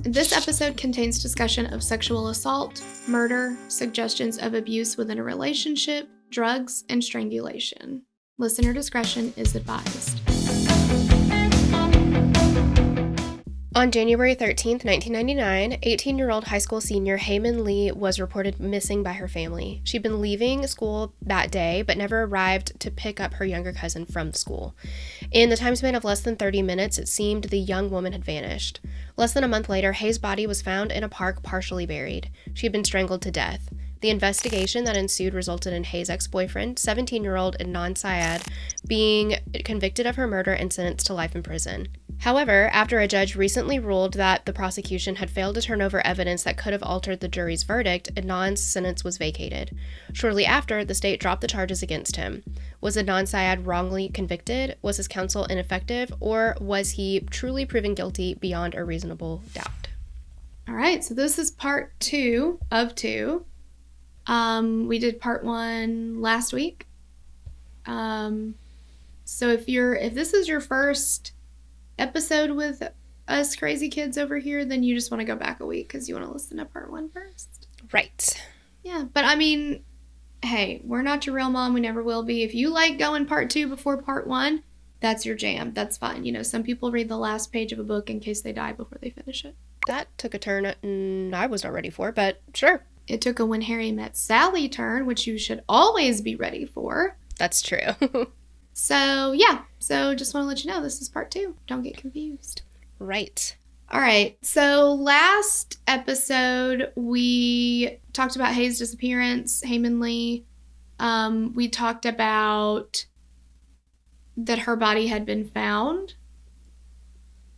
This episode contains discussion of sexual assault, murder, suggestions of abuse within a relationship, drugs, and strangulation. Listener discretion is advised. On January 13th, 1999, 18-year-old high school senior Hae Min Lee was reported missing by her family. She'd been leaving school that day, but never arrived to pick up her younger cousin from school. In the time span of less than 30 minutes, it seemed the young woman had vanished. Less than a month later, Hae's body was found in a park partially buried. She had been strangled to death. The investigation that ensued resulted in Hae's ex-boyfriend, 17-year-old Adnan Syed, being convicted of her murder and sentenced to life in prison. However, after a judge recently ruled that the prosecution had failed to turn over evidence that could have altered the jury's verdict, Adnan's sentence was vacated. Shortly after, the state dropped the charges against him. Was Adnan Syed wrongly convicted? Was his counsel ineffective? Or was he truly proven guilty beyond a reasonable doubt? All right, so this is part 2 of 2. We did part 1 last week. So if this is your first episode with us crazy kids over here, then you just want to go back a week because you want to listen to part 1 first. Right. Yeah, but I mean, hey, we're not your real mom. We never will be. If you like going part 2 before part 1, that's your jam. That's fine. You know, some people read the last page of a book in case they die before they finish it. That took a turn I was not ready for, but sure. It took a When Harry Met Sally turn, which you should always be ready for. That's true. So, yeah. So, just want to let you know this is part 2. Don't get confused. Right. All right. So, last episode, we talked about Hae's disappearance, Hae Min Lee. We talked about that her body had been found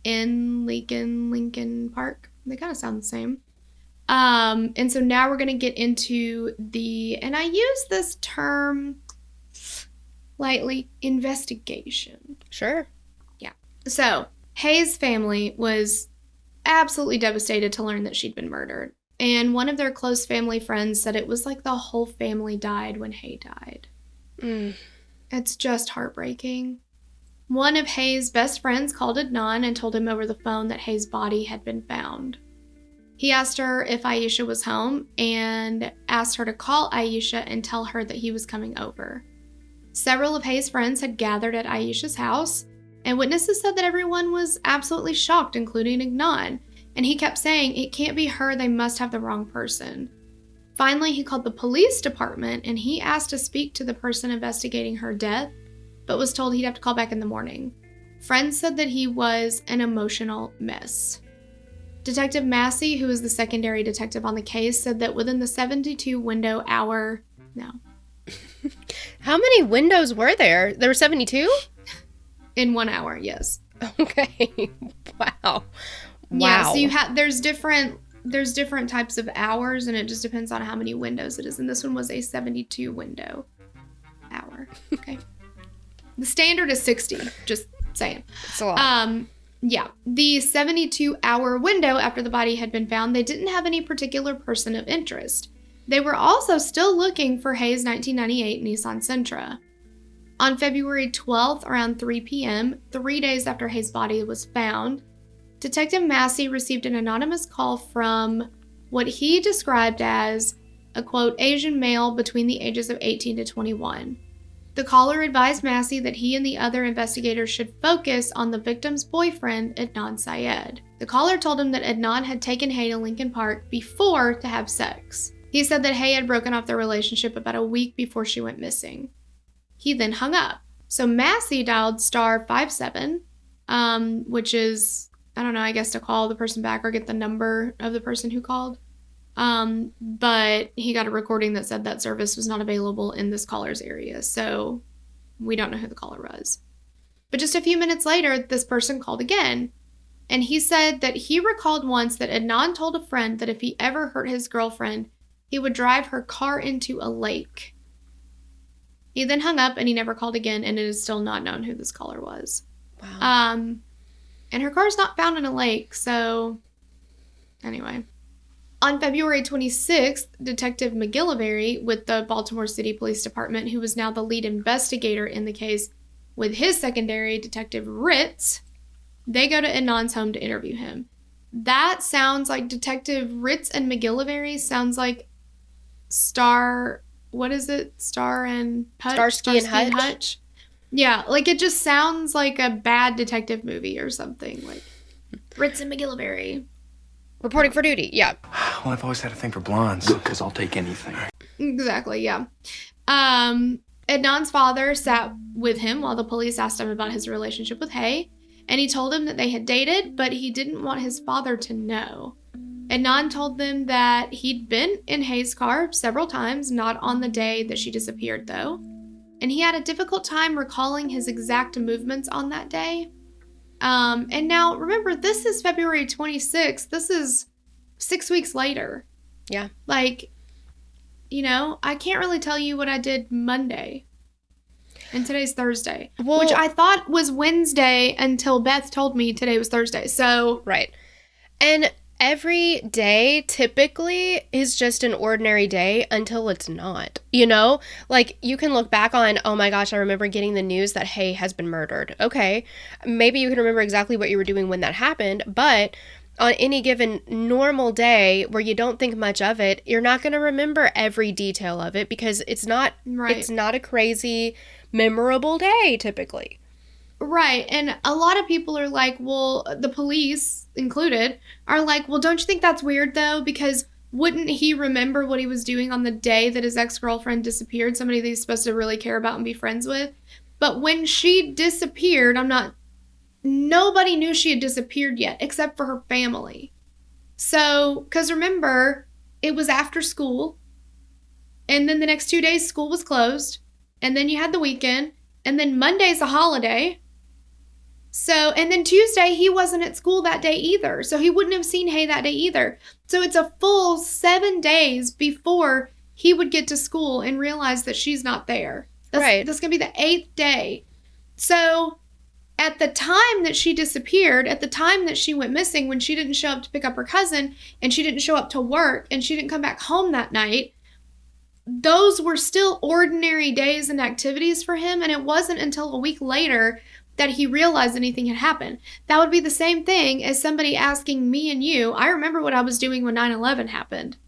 in Lincoln Park. They kind of sound the same. And so now we're going to get into and I use this term lightly, investigation. Sure. Yeah. So, Hae's family was absolutely devastated to learn that she'd been murdered. And one of their close family friends said it was like the whole family died when Hae died. It's just heartbreaking. One of Hae's best friends called Adnan and told him over the phone that Hae's body had been found. He asked her if Aisha was home and asked her to call Aisha and tell her that he was coming over. Several of Hae's friends had gathered at Aisha's house, and witnesses said that everyone was absolutely shocked, including Adnan, and he kept saying, "It can't be her, they must have the wrong person." Finally, he called the police department, and he asked to speak to the person investigating her death, but was told he'd have to call back in the morning. Friends said that he was an emotional mess. Detective Massey, who was the secondary detective on the case, said that within the 72 window hour... No. How many windows were there? There were 72? In 1 hour, yes. Okay. Wow. Yeah, so there's different types of hours, and it just depends on how many windows it is. And this one was a 72 window hour. Okay. The standard is 60, just saying. It's a lot. Yeah, the 72-hour window after the body had been found, they didn't have any particular person of interest. They were also still looking for Hae's 1998 Nissan Sentra. On February 12th, around 3 p.m., 3 days after Hae's body was found, Detective Massey received an anonymous call from what he described as a, quote, Asian male between the ages of 18 to 21. The caller advised Massey that he and the other investigators should focus on the victim's boyfriend, Adnan Syed. The caller told him that Adnan had taken Hae to Lincoln Park before to have sex. He said that Hae had broken off their relationship about a week before she went missing. He then hung up. So Massey dialed *57, which is, I don't know, I guess to call the person back or get the number of the person who called. But he got a recording that said that service was not available in this caller's area, so we don't know who the caller was. But just a few minutes later, this person called again, and he said that he recalled once that Adnan told a friend that if he ever hurt his girlfriend, he would drive her car into a lake. He then hung up and he never called again, and it is still not known who this caller was. Wow. And her car's not found in a lake, so anyway. On February 26th, Detective McGillivray with the Baltimore City Police Department, who was now the lead investigator in the case, with his secondary, Detective Ritz, they go to Adnan's home to interview him. that sounds like Detective Ritz and McGillivray sounds like what is it? Star and Hutch? Starsky and Hutch? Yeah, like it just sounds like a bad detective movie or something. Like Ritz and McGillivray. Reporting for duty, yeah. Well, I've always had a thing for blondes. Good, because I'll take anything. Exactly, yeah. Adnan's father sat with him while the police asked him about his relationship with Hae, and he told him that they had dated, but he didn't want his father to know. Adnan told them that he'd been in Hae's car several times, not on the day that she disappeared, though. And he had a difficult time recalling his exact movements on that day. And now, remember, this is February 26th. This is 6 weeks later. Yeah. Like, you know, I can't really tell you what I did Monday. And today's Thursday. Well, which I thought was Wednesday until Beth told me today was Thursday. So. Right. And every day typically is just an ordinary day until it's not, you know? Like, you can look back on, oh my gosh, I remember getting the news that Hae has been murdered. Okay, maybe you can remember exactly what you were doing when that happened, but on any given normal day where you don't think much of it, you're not going to remember every detail of it because it's not a crazy, memorable day typically. Right. And a lot of people are like, well, the police included are like, well, don't you think that's weird though? Because wouldn't he remember what he was doing on the day that his ex-girlfriend disappeared? Somebody that he's supposed to really care about and be friends with. But when she disappeared, nobody knew she had disappeared yet except for her family. So, because remember, it was after school. And then the next 2 days, school was closed. And then you had the weekend. And then Monday's a holiday. So, and then Tuesday, he wasn't at school that day either. So he wouldn't have seen Hae that day either. So it's a full 7 days before he would get to school and realize that she's not there. That's going to be the 8th day. So at the time that she disappeared, at the time that she went missing, when she didn't show up to pick up her cousin and she didn't show up to work and she didn't come back home that night, those were still ordinary days and activities for him. And it wasn't until a week later that he realized anything had happened. That would be the same thing as somebody asking me and you, I remember what I was doing when 9/11 happened.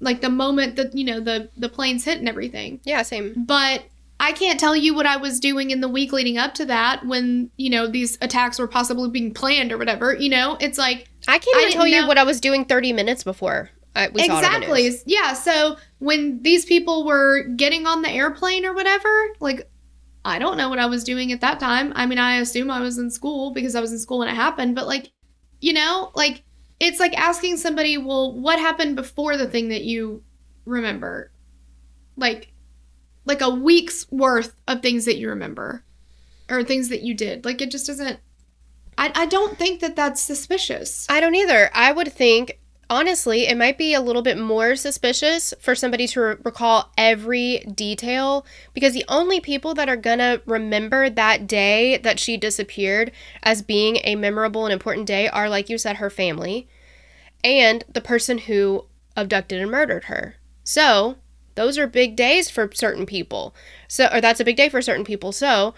Like the moment that, you know, the planes hit and everything. Yeah, same. But I can't tell you what I was doing in the week leading up to that when, you know, these attacks were possibly being planned or whatever. You know, it's like... I can't even tell you what I was doing 30 minutes before we saw it on the news. Yeah, so when these people were getting on the airplane or whatever, like... I don't know what I was doing at that time. I mean, I assume I was in school because I was in school when it happened. But, like, you know, like, it's like asking somebody, well, what happened before the thing that you remember? Like a week's worth of things that you remember or things that you did. Like, it just doesn't... I don't think that that's suspicious. I don't either. I would think... Honestly, it might be a little bit more suspicious for somebody to recall every detail because the only people that are going to remember that day that she disappeared as being a memorable and important day are, like you said, her family and the person who abducted and murdered her. So those are big days for certain people. Or that's a big day for certain people. So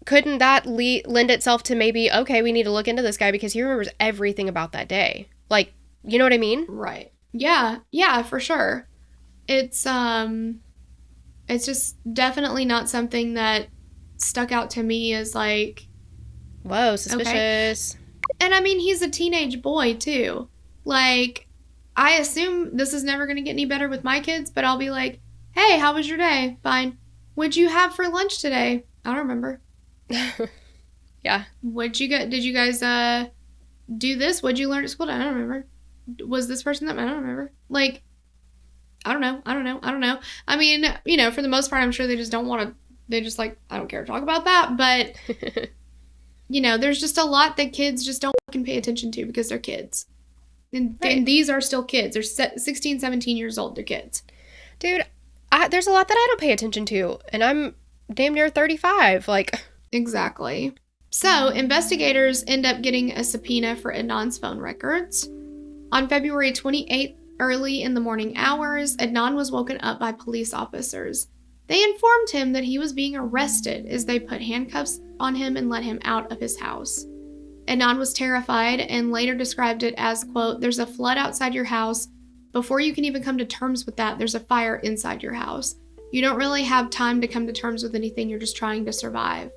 couldn't that lend itself to maybe, okay, we need to look into this guy because he remembers everything about that day. Like, you know what I mean? Right. Yeah. Yeah, for sure. It's just definitely not something that stuck out to me as like... Whoa, suspicious. Okay. And I mean, he's a teenage boy too. Like, I assume this is never going to get any better with my kids, but I'll be like, hey, how was your day? Fine. What'd you have for lunch today? I don't remember. Yeah. Did you guys do this? What'd you learn at school? I don't remember. Was this person that I don't remember? Like, I don't know. I mean, you know, for the most part, I'm sure they just don't want to, they just like, I don't care to talk about that. But, you know, there's just a lot that kids just don't fucking pay attention to because they're kids. And these are still kids. They're 16, 17 years old. They're kids. Dude, there's a lot that I don't pay attention to. And I'm damn near 35. Like, exactly. So, investigators end up getting a subpoena for Adnan's phone records. On February 28th, early in the morning hours, Adnan was woken up by police officers. They informed him that he was being arrested as they put handcuffs on him and let him out of his house. Adnan was terrified and later described it as, quote, "There's a flood outside your house. Before you can even come to terms with that, there's a fire inside your house. You don't really have time to come to terms with anything. You're just trying to survive."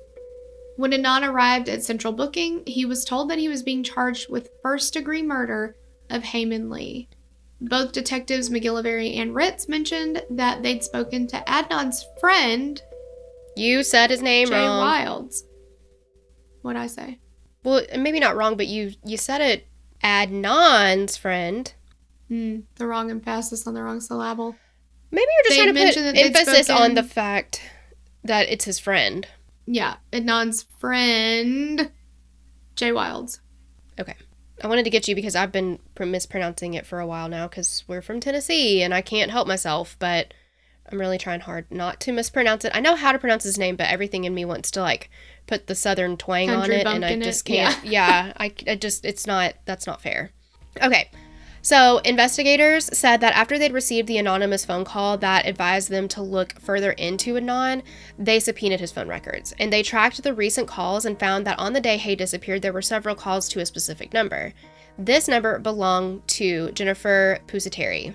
When Adnan arrived at Central Booking, he was told that he was being charged with first-degree murder of Hae Min Lee. Both detectives McGillivray and Ritz mentioned that they'd spoken to Adnan's friend. You said his name Jay wrong. Wilds. What'd I say? Well, maybe not wrong, but you said it Adnan's friend. The wrong emphasis on the wrong syllable. Maybe you're just trying to mentioned put that they'd emphasis on spoken- the fact that it's his friend. Yeah, Adnan's friend, Jay Wilds. Okay. I wanted to get you because I've been mispronouncing it for a while now because we're from Tennessee and I can't help myself, but I'm really trying hard not to mispronounce it. I know how to pronounce his name, but everything in me wants to like put the southern twang Country on it and I bumpkin just it, can't. Yeah, I just, that's not fair. Okay. So investigators said that after they'd received the anonymous phone call that advised them to look further into Adnan, they subpoenaed his phone records. And they tracked the recent calls and found that on the day Hae disappeared, there were several calls to a specific number. This number belonged to Jennifer Pusateri.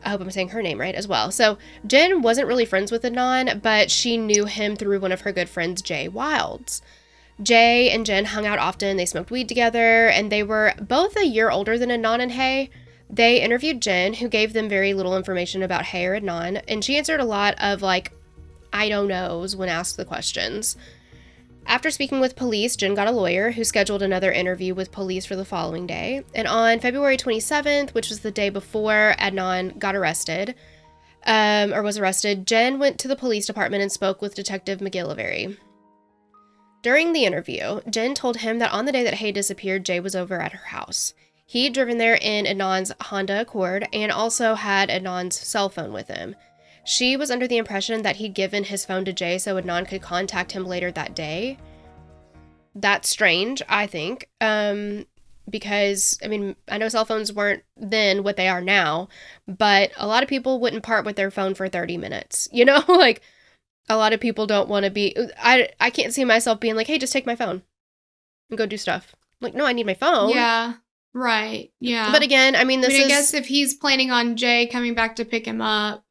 I hope I'm saying her name right as well. So Jen wasn't really friends with Adnan, but she knew him through one of her good friends, Jay Wilds. Jay and Jen hung out often, they smoked weed together, and they were both a year older than Adnan and Hae. They interviewed Jen, who gave them very little information about Hae or Adnan, and she answered a lot of, like, I don't knows when asked the questions. After speaking with police, Jen got a lawyer who scheduled another interview with police for the following day, and on February 27th, which was the day before Adnan got arrested, was arrested, Jen went to the police department and spoke with Detective McGillivray. During the interview, Jen told him that on the day that Hae disappeared, Jay was over at her house. He'd driven there in Adnan's Honda Accord and also had Adnan's cell phone with him. She was under the impression that he'd given his phone to Jay so Adnan could contact him later that day. That's strange, I think, because, I mean, I know cell phones weren't then what they are now, but a lot of people wouldn't part with their phone for 30 minutes, you know, like, a lot of people don't want to be, I can't see myself being like, hey, just take my phone and go do stuff. Like, no, I need my phone. Yeah, right, yeah. But again, I mean, I guess if he's planning on Jay coming back to pick him up,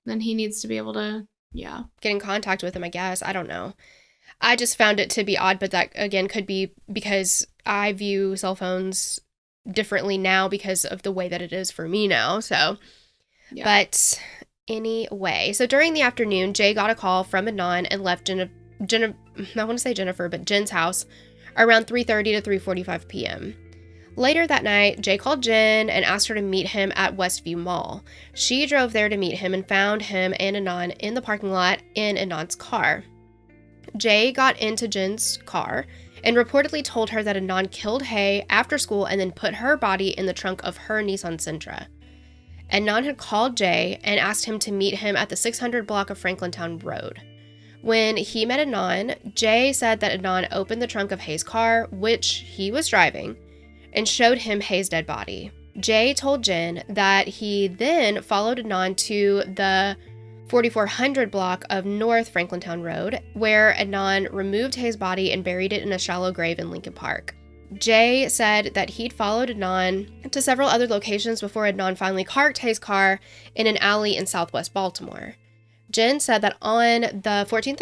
then he needs to be able to, yeah. Get in contact with him, I guess. I don't know. I just found it to be odd, but that, again, could be because I view cell phones differently now because of the way that it is for me now, so. Yeah. But anyway, so during the afternoon, Jay got a call from Adnan and left I want to say Jennifer, but Jen's house around 3:30 to 3:45 p.m. Later that night, Jay called Jen and asked her to meet him at Westview Mall. She drove there to meet him and found him and Adnan in the parking lot in Adnan's car. Jay got into Jen's car and reportedly told her that Adnan killed Hae after school and then put her body in the trunk of her Nissan Sentra. Adnan had called Jay and asked him to meet him at the 600 block of Franklintown Road. When he met Adnan, Jay said that Adnan opened the trunk of Hae's car, which he was driving, and showed him Hae's dead body. Jay told Jen that he then followed Adnan to the 4400 block of North Franklintown Road, where Adnan removed Hae's body and buried it in a shallow grave in Lincoln Park. Jay said that he'd followed Adnan to several other locations before Adnan finally parked Hae's car in an alley in southwest Baltimore. Jen said that on the 14th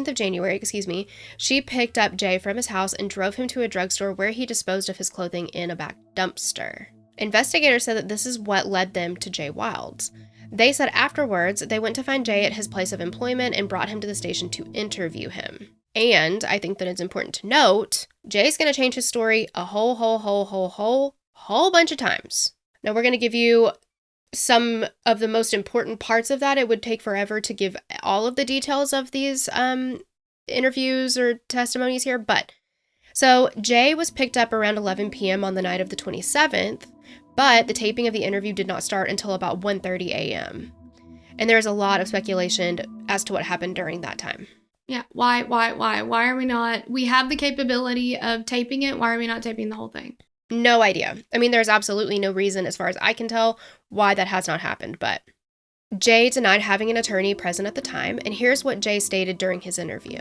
of January, she picked up Jay from his house and drove him to a drugstore where he disposed of his clothing in a back dumpster. Investigators said that this is what led them to Jay Wilds. They said afterwards they went to find Jay at his place of employment and brought him to the station to interview him. And I think that it's important to note, Jay's going to change his story a whole bunch of times. Now we're going to give you some of the most important parts of that. It would take forever to give all of the details of these interviews or testimonies here, but so Jay was picked up around 11 p.m. on the night of the 27th, but the taping of the interview did not start until about 1:30 a.m. And there's a lot of speculation as to what happened during that time. Yeah, why are we not? We have the capability of taping it. Why are we not taping the whole thing? No idea. I mean, there's absolutely no reason, as far as I can tell, why that has not happened, but Jay denied having an attorney present at the time, and here's what Jay stated during his interview.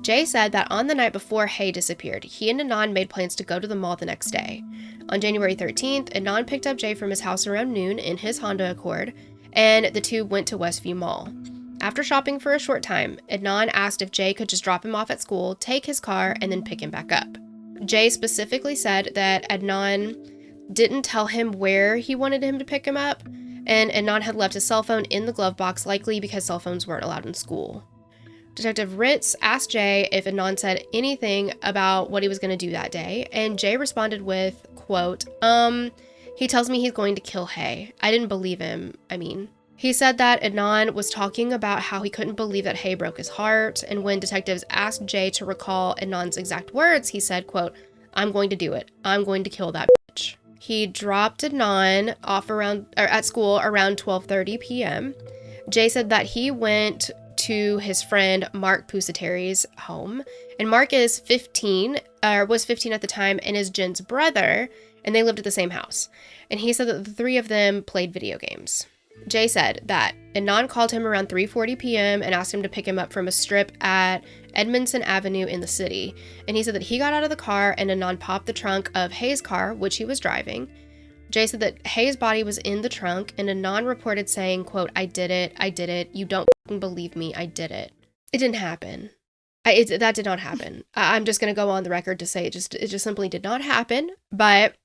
Jay said that on the night before Hae disappeared, he and Adnan made plans to go to the mall the next day. On January 13th, Adnan picked up Jay from his house around noon in his Honda Accord, and the two went to Westview Mall. After shopping for a short time, Adnan asked if Jay could just drop him off at school, take his car, and then pick him back up. Jay specifically said that Adnan didn't tell him where he wanted him to pick him up, and Adnan had left his cell phone in the glove box, likely because cell phones weren't allowed in school. Detective Ritz asked Jay if Adnan said anything about what he was going to do that day, and Jay responded with, quote, he tells me he's going to kill Hae. I didn't believe him, He said that Adnan was talking about how he couldn't believe that Hae broke his heart, and when detectives asked Jay to recall Adnan's exact words, he said, quote, I'm going to do it. I'm going to kill that bitch. He dropped Adnan off at school around 12:30 p.m. Jay said that he went to his friend Mark Pusateri's home, and Mark was 15 at the time, and is Jen's brother, and they lived at the same house. And he said that the three of them played video games. Jay said that Adnan called him around 3:40 p.m. and asked him to pick him up from a strip at Edmondson Avenue in the city. And he said that he got out of the car and Adnan popped the trunk of Hae's car, which he was driving. Jay said that Hae's body was in the trunk, and Adnan reported saying, quote, I did it, you don't believe me, I did it. It didn't happen. That did not happen. I'm just going to go on the record to say it just simply did not happen, but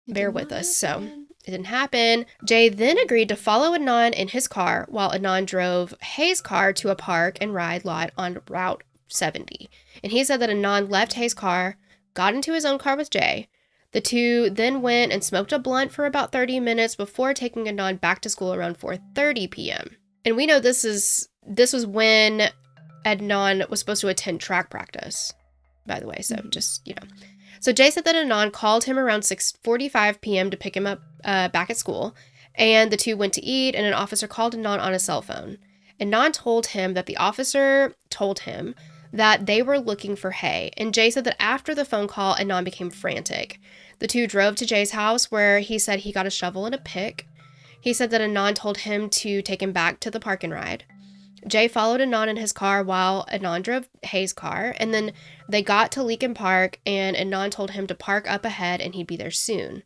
bear with us. So it didn't happen. Jay then agreed to follow Adnan in his car while Adnan drove Hae's car to a park and ride lot on Route 70. And he said that Adnan left Hae's car, got into his own car with Jay. The two then went and smoked a blunt for about 30 minutes before taking Adnan back to school around 4:30 p.m. And we know this was when Adnan was supposed to attend track practice, by the way. So just, So Jay said that Adnan called him around 6:45 p.m. to pick him up back at school, and the two went to eat, and an officer called Adnan on his cell phone. Adnan told him that the officer told him that they were looking for Hae, and Jay said that after the phone call, Adnan became frantic. The two drove to Jay's house, where he said he got a shovel and a pick. He said that Adnan told him to take him back to the park and ride. Jay followed Adnan in his car while Adnan drove Hae's car, and then they got to Leakin Park, and Adnan told him to park up ahead and he'd be there soon.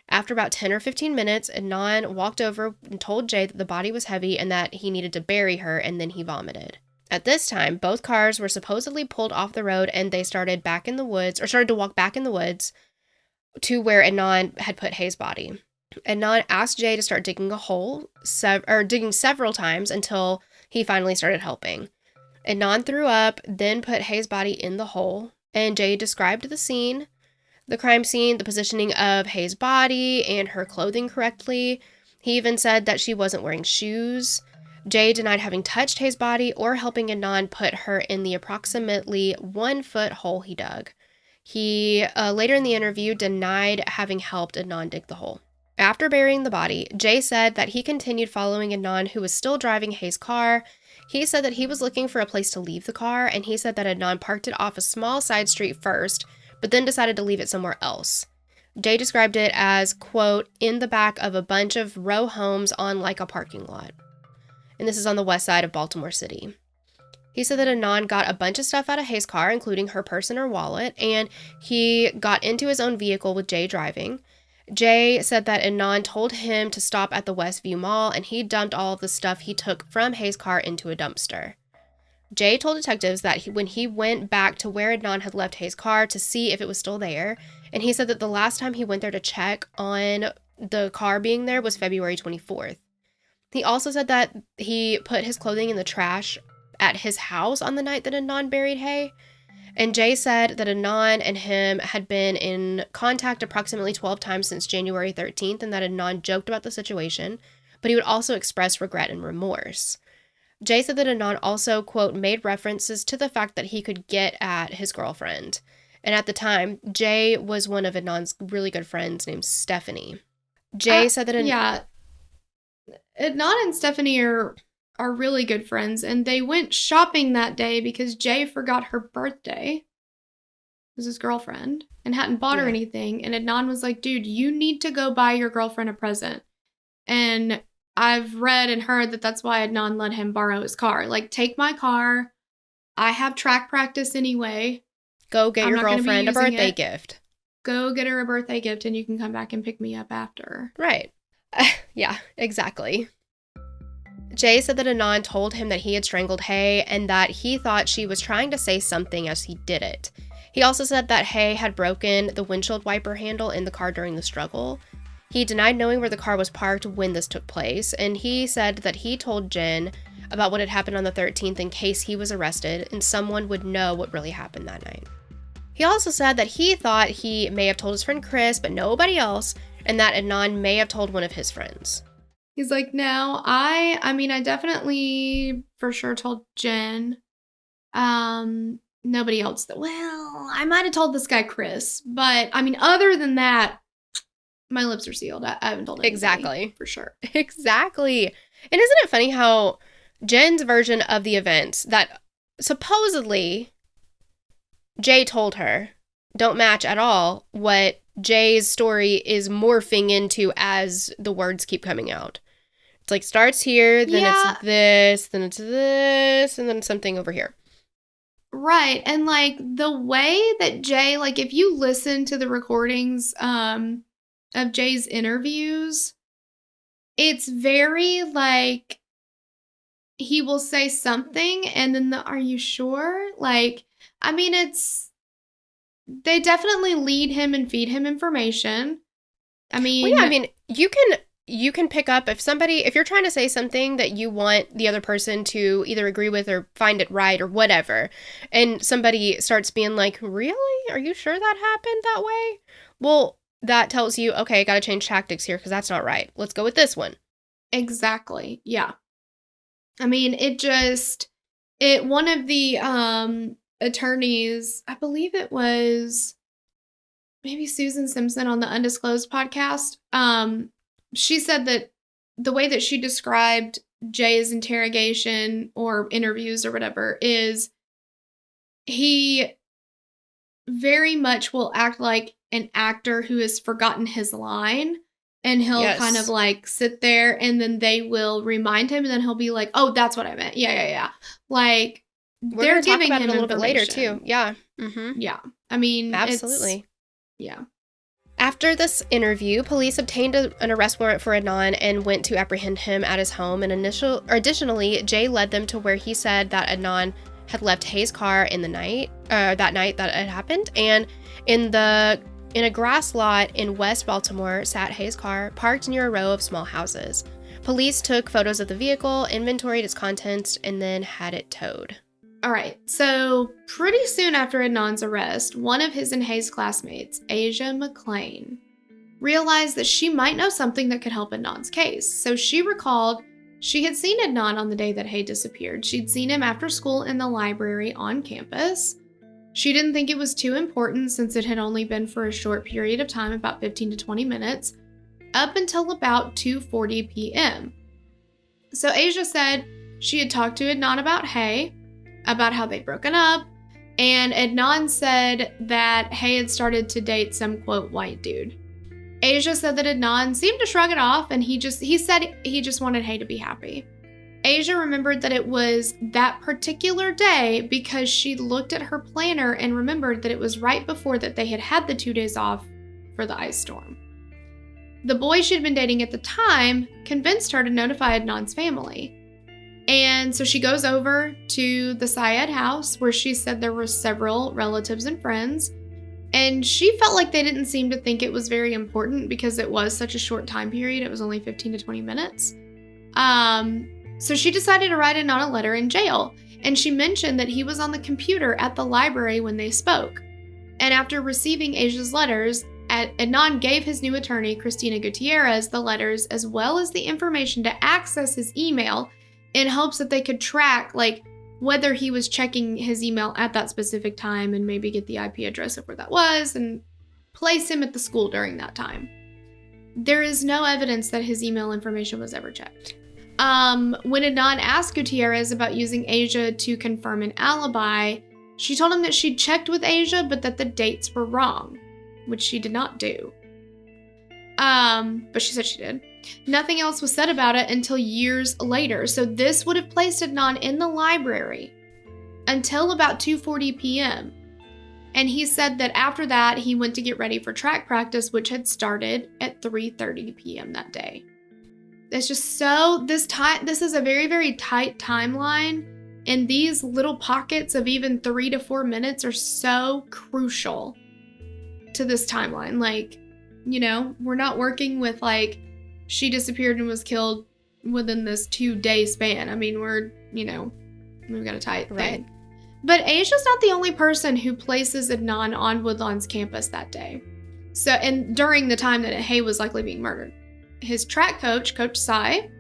After about 10 or 15 minutes, Adnan walked over and told Jay that the body was heavy and that he needed to bury her, and then he vomited. At this time, both cars were supposedly pulled off the road, and they started to walk back in the woods to where Adnan had put Hae's body. Adnan asked Jay to start digging a hole, digging several times until he finally started helping. Adnan threw up, then put Hae's body in the hole, and Jay described the crime scene, the positioning of Hae's body, and her clothing correctly. He even said that she wasn't wearing shoes. Jay denied having touched Hae's body or helping Adnan put her in the approximately 1-foot hole he dug. He, later in the interview, denied having helped Adnan dig the hole. After burying the body, Jay said that he continued following Adnan, who was still driving Hae's car. He said that he was looking for a place to leave the car, and he said that Adnan parked it off a small side street first, but then decided to leave it somewhere else. Jay described it as, quote, in the back of a bunch of row homes on like a parking lot. And this is on the west side of Baltimore City. He said that Adnan got a bunch of stuff out of Hae's car, including her purse and her wallet, and he got into his own vehicle with Jay driving. Jay said that Adnan told him to stop at the Westview Mall, and he dumped all of the stuff he took from Hae's car into a dumpster. Jay told detectives that when he went back to where Adnan had left Hae's car to see if it was still there, and he said that the last time he went there to check on the car being there was February 24th. He also said that he put his clothing in the trash at his house on the night that Adnan buried Hae. And Jay said that Adnan and him had been in contact approximately 12 times since January 13th, and that Adnan joked about the situation, but he would also express regret and remorse. Jay said that Adnan also, quote, made references to the fact that he could get at his girlfriend. And at the time, Jay was one of Adnan's really good friends named Stephanie. Jay said that... Adnan and Stephanie are really good friends, and they went shopping that day because Jay forgot her birthday. It was his girlfriend, and hadn't bought her anything. And Adnan was like, dude, you need to go buy your girlfriend a present. And I've read and heard that that's why Adnan let him borrow his car. Like, take my car, I have track practice anyway. Go get I'm your not gonna be girlfriend a using birthday it. gift. Go get her a birthday gift and you can come back and pick me up after. Right. Yeah, exactly. Jay said that Adnan told him that he had strangled Hae and that he thought she was trying to say something as he did it. He also said that Hae had broken the windshield wiper handle in the car during the struggle. He denied knowing where the car was parked when this took place, and he said that he told Jen about what had happened on the 13th in case he was arrested and someone would know what really happened that night. He also said that he thought he may have told his friend Chris, but nobody else, and that Adnan may have told one of his friends. He's like, no, I mean, I definitely for sure told Jen. Nobody else well, I might have told this guy Chris, but I mean, other than that, my lips are sealed. I haven't told anybody. Exactly. For sure. Exactly. And isn't it funny how Jen's version of the events that supposedly Jay told her don't match at all what Jay's story is morphing into as the words keep coming out. It's like starts here, then it's this, then it's this, and then something over here. Right. And like the way that Jay, like if you listen to the recordings of Jay's interviews, it's very like he will say something and then are you sure? Like, I mean, they definitely lead him and feed him information. I mean, well, yeah, I mean, you can pick up if you're trying to say something that you want the other person to either agree with or find it right or whatever, and somebody starts being like, really? Are you sure that happened that way? Well, that tells you, okay, I got to change tactics here because that's not right. Let's go with this one. Exactly. Yeah. I mean, one of the attorneys, I believe it was maybe Susan Simpson on the Undisclosed podcast. She said that the way that she described Jay's interrogation or interviews or whatever is he very much will act like an actor who has forgotten his line. And he'll kind of like sit there and then they will remind him and then he'll be like, oh, that's what I meant. Yeah. Like they're giving him a little bit later too. Yeah. Mm-hmm. Yeah. I mean, absolutely. Yeah. After this interview, police obtained an arrest warrant for Adnan and went to apprehend him at his home. And additionally, Jay led them to where he said that Adnan had left Hae's car in the night, that night that it happened. And in a grass lot in West Baltimore sat Hae's car, parked near a row of small houses. Police took photos of the vehicle, inventoried its contents, and then had it towed. All right, so pretty soon after Adnan's arrest, one of his and Hae's classmates, Asia McClain, realized that she might know something that could help Adnan's case. So she recalled she had seen Adnan on the day that Hae disappeared. She'd seen him after school in the library on campus. She didn't think it was too important since it had only been for a short period of time, about 15 to 20 minutes, up until about 2:40 p.m. So Asia said she had talked to Adnan about Hae, about how they'd broken up, and Adnan said that Hae had started to date some, quote, white dude. Asia said that Adnan seemed to shrug it off, and he said he just wanted Hae to be happy. Asia remembered that it was that particular day because she looked at her planner and remembered that it was right before that they had had the 2 days off for the ice storm. The boy she'd been dating at the time convinced her to notify Adnan's family. And so she goes over to the Syed house where she said there were several relatives and friends. And she felt like they didn't seem to think it was very important because it was such a short time period. It was only 15 to 20 minutes. So she decided to write Adnan a letter in jail. And she mentioned that he was on the computer at the library when they spoke. And after receiving Asia's letters, Adnan gave his new attorney, Christina Gutierrez, the letters as well as the information to access his email in hopes that they could track, like, whether he was checking his email at that specific time and maybe get the IP address of where that was and place him at the school during that time. There is no evidence that his email information was ever checked. When Adnan asked Gutierrez about using Asia to confirm an alibi, she told him that she'd checked with Asia, but that the dates were wrong, which she did not do. But she said she did. Nothing else was said about it until years later, so this would have placed Adnan in the library. until about 2:40 p.m. And he said that after that, he went to get ready for track practice, which had started at 3:30 p.m. that day. It's just so, this is a very, very tight timeline. And these little pockets of even 3 to 4 minutes are so crucial to this timeline. Like, you know, we're not working with like, she disappeared and was killed within this 2-day span. I mean, we've got a tight thing. But Asia's not the only person who places Adnan on Woodlawn's campus that day. So, and during the time that Hae was likely being murdered. His track coach, Coach Syed,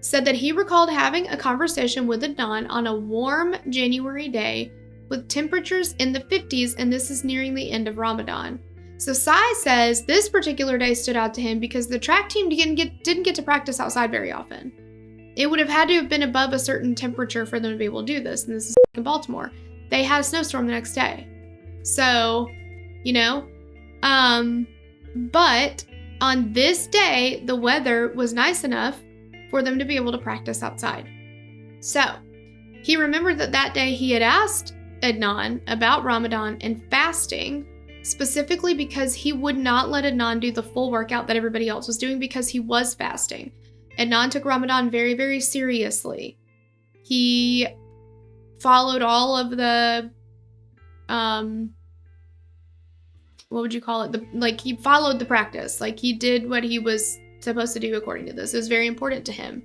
said that he recalled having a conversation with Adnan on a warm January day with temperatures in the 50s, and this is nearing the end of Ramadan. So Syed says this particular day stood out to him because the track team didn't get to practice outside very often. It would have had to have been above a certain temperature for them to be able to do this, and this is in Baltimore. They had a snowstorm the next day. So, you know, but on this day, the weather was nice enough for them to be able to practice outside. So, he remembered that day he had asked Adnan about Ramadan and fasting, specifically because he would not let Adnan do the full workout that everybody else was doing because he was fasting. Adnan took Ramadan very, very seriously. He followed all of the, what would you call it? He followed the practice. Like, he did what he was supposed to do according to this. It was very important to him.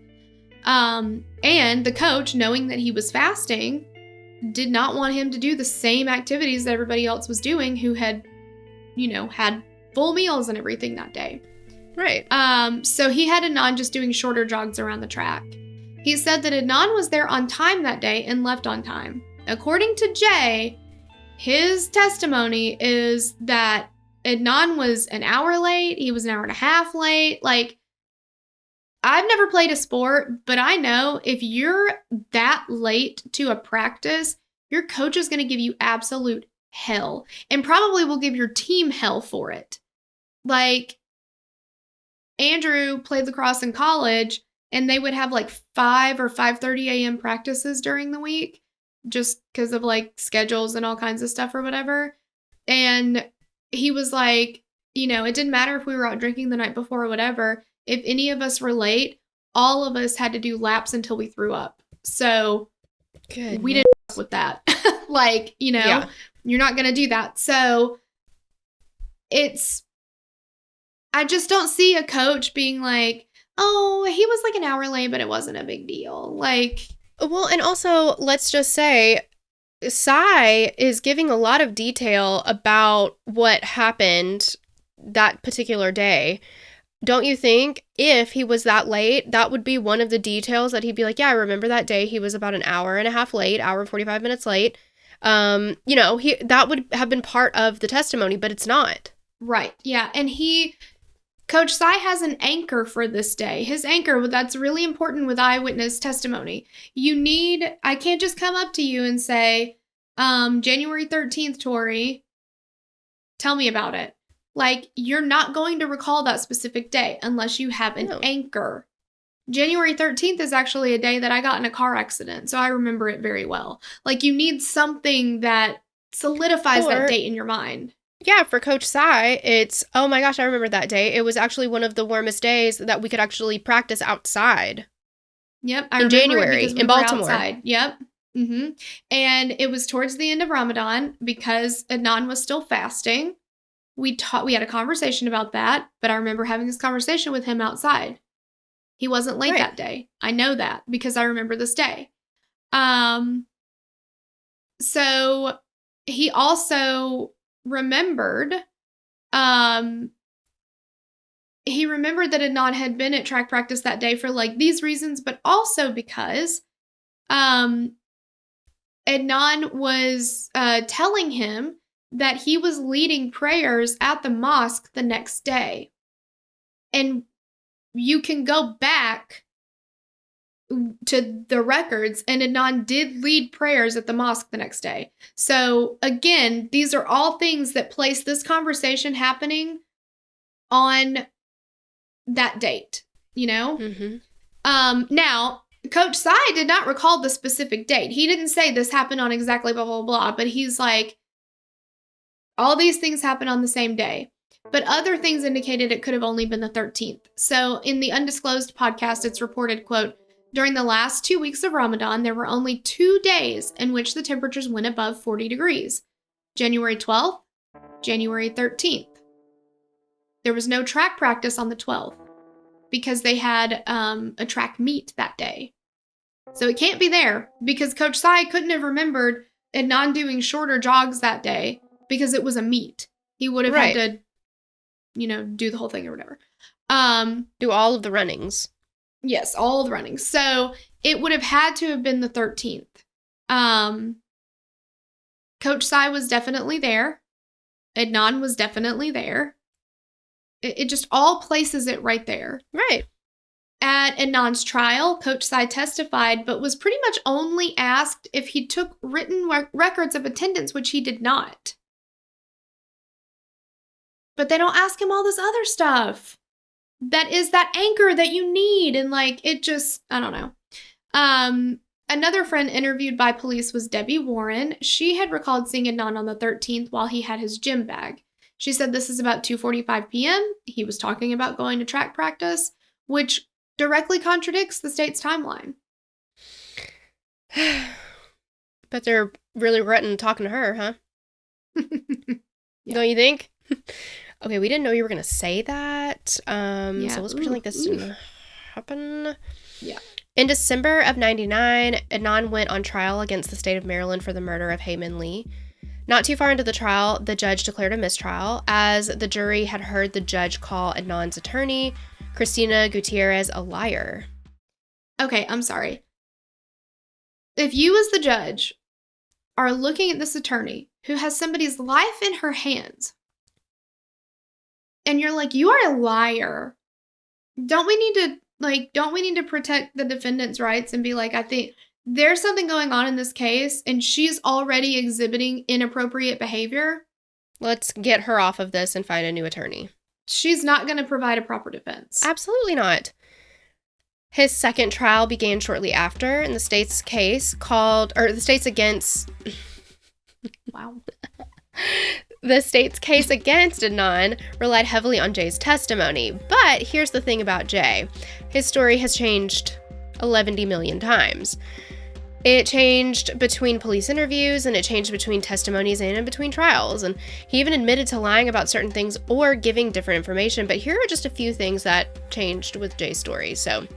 And the coach, knowing that he was fasting, did not want him to do the same activities that everybody else was doing who had, had full meals and everything that day. Right. So he had Adnan just doing shorter jogs around the track. He said that Adnan was there on time that day and left on time. According to Jay, his testimony is that Adnan was an hour late. He was an hour and a half late. Like, I've never played a sport, but I know if you're that late to a practice, your coach is going to give you absolute hell and probably will give your team hell for it. Like, Andrew played lacrosse in college, and they would have like 5 or 5:30 a.m. practices during the week just because of like schedules and all kinds of stuff or whatever. And he was like, it didn't matter if we were out drinking the night before or whatever. If any of us were late, all of us had to do laps until we threw up. So we didn't with that. Yeah. You're not going to do that. So I just don't see a coach being like, oh, he was like an hour late, but it wasn't a big deal. Like, well, and also, let's just say, Sai is giving a lot of detail about what happened that particular day. Don't you think if he was that late, that would be one of the details that he'd be like, yeah, I remember that day he was about an hour and a half late, hour and 45 minutes late. That would have been part of the testimony, but it's not. Right. Yeah. And Coach Sai has an anchor for this day. His anchor, that's really important with eyewitness testimony. I can't just come up to you and say, January 13th, Tori, tell me about it. Like, you're not going to recall that specific day unless you have an anchor. January 13th is actually a day that I got in a car accident, so I remember it very well. Like, you need something that solidifies that date in your mind. Yeah, for Coach Sai, it's, oh my gosh, I remember that day. It was actually one of the warmest days that we could actually practice outside. Yep, in January in Baltimore. Outside. Yep. Mm-hmm. And it was towards the end of Ramadan because Adnan was still fasting. We had a conversation about that, but I remember having this conversation with him outside. He wasn't late that day. I know that because I remember this day. So he also remembered that Adnan had been at track practice that day for like these reasons, but also because Adnan was telling him that he was leading prayers at the mosque the next day. And you can go back to the records, and Adnan did lead prayers at the mosque the next day. So again, these are all things that place this conversation happening on that date, Mm-hmm. Now, Coach Syed did not recall the specific date. He didn't say this happened on exactly blah, blah, blah, but he's like, all these things happened on the same day. But other things indicated it could have only been the 13th. So in the undisclosed podcast, it's reported, quote, during the last 2 weeks of Ramadan, there were only 2 days in which the temperatures went above 40 degrees. January 12th, January 13th. There was no track practice on the 12th because they had a track meet that day. So it can't be there because Coach Syed couldn't have remembered Adnan doing shorter jogs that day because it was a meet. He would have had to, do the whole thing or whatever. Do all of the runnings. Yes, all of the runnings. So it would have had to have been the 13th. Coach Syed was definitely there. Adnan was definitely there. It just all places it right there. Right. At Adnan's trial, Coach Syed testified, but was pretty much only asked if he took written records of attendance, which he did not. But they don't ask him all this other stuff. That is that anchor that you need. And it just, I don't know. Another friend interviewed by police was Debbie Warren. She had recalled seeing Adnan on the 13th while he had his gym bag. She said this is about 2:45 p.m. He was talking about going to track practice, which directly contradicts the state's timeline. But they're really regretting talking to her, huh? Yeah. Don't you think? Okay, we didn't know you were going to say that. So let's pretend like this didn't happen. Yeah. In December of 99, Adnan went on trial against the state of Maryland for the murder of Hae Min Lee. Not too far into the trial, the judge declared a mistrial, as the jury had heard the judge call Adnan's attorney, Christina Gutierrez, a liar. Okay, I'm sorry. If you as the judge are looking at this attorney who has somebody's life in her hands, and you're like, you are a liar, don't we need to protect the defendant's rights and be like, I think there's something going on in this case and she's already exhibiting inappropriate behavior? Let's get her off of this and find a new attorney. She's not going to provide a proper defense. Absolutely not. His second trial began shortly after, and the state's case against Adnan relied heavily on Jay's testimony. But here's the thing about Jay. His story has changed 11 million times. It changed between police interviews, and it changed between testimonies and in between trials. And he even admitted to lying about certain things or giving different information. But here are just a few things that changed with Jay's story. So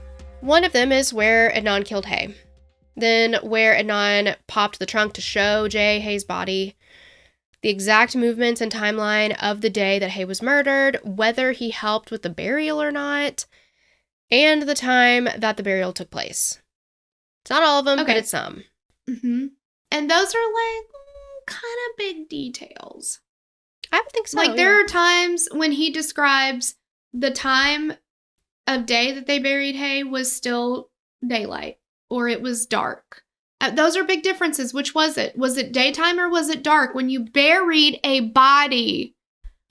one of them is where Adnan killed Hae. Then where Adnan popped the trunk to show Jay Hae's body. The exact movements and timeline of the day that Hae was murdered, whether he helped with the burial or not, and the time that the burial took place. It's not all of them, but it's some. Mm-hmm. And those are kind of big details. I would think so. There are times when he describes the time of day that they buried Hae was still daylight or it was dark. Those are big differences. Which was it? Was it daytime or was it dark when you buried a body?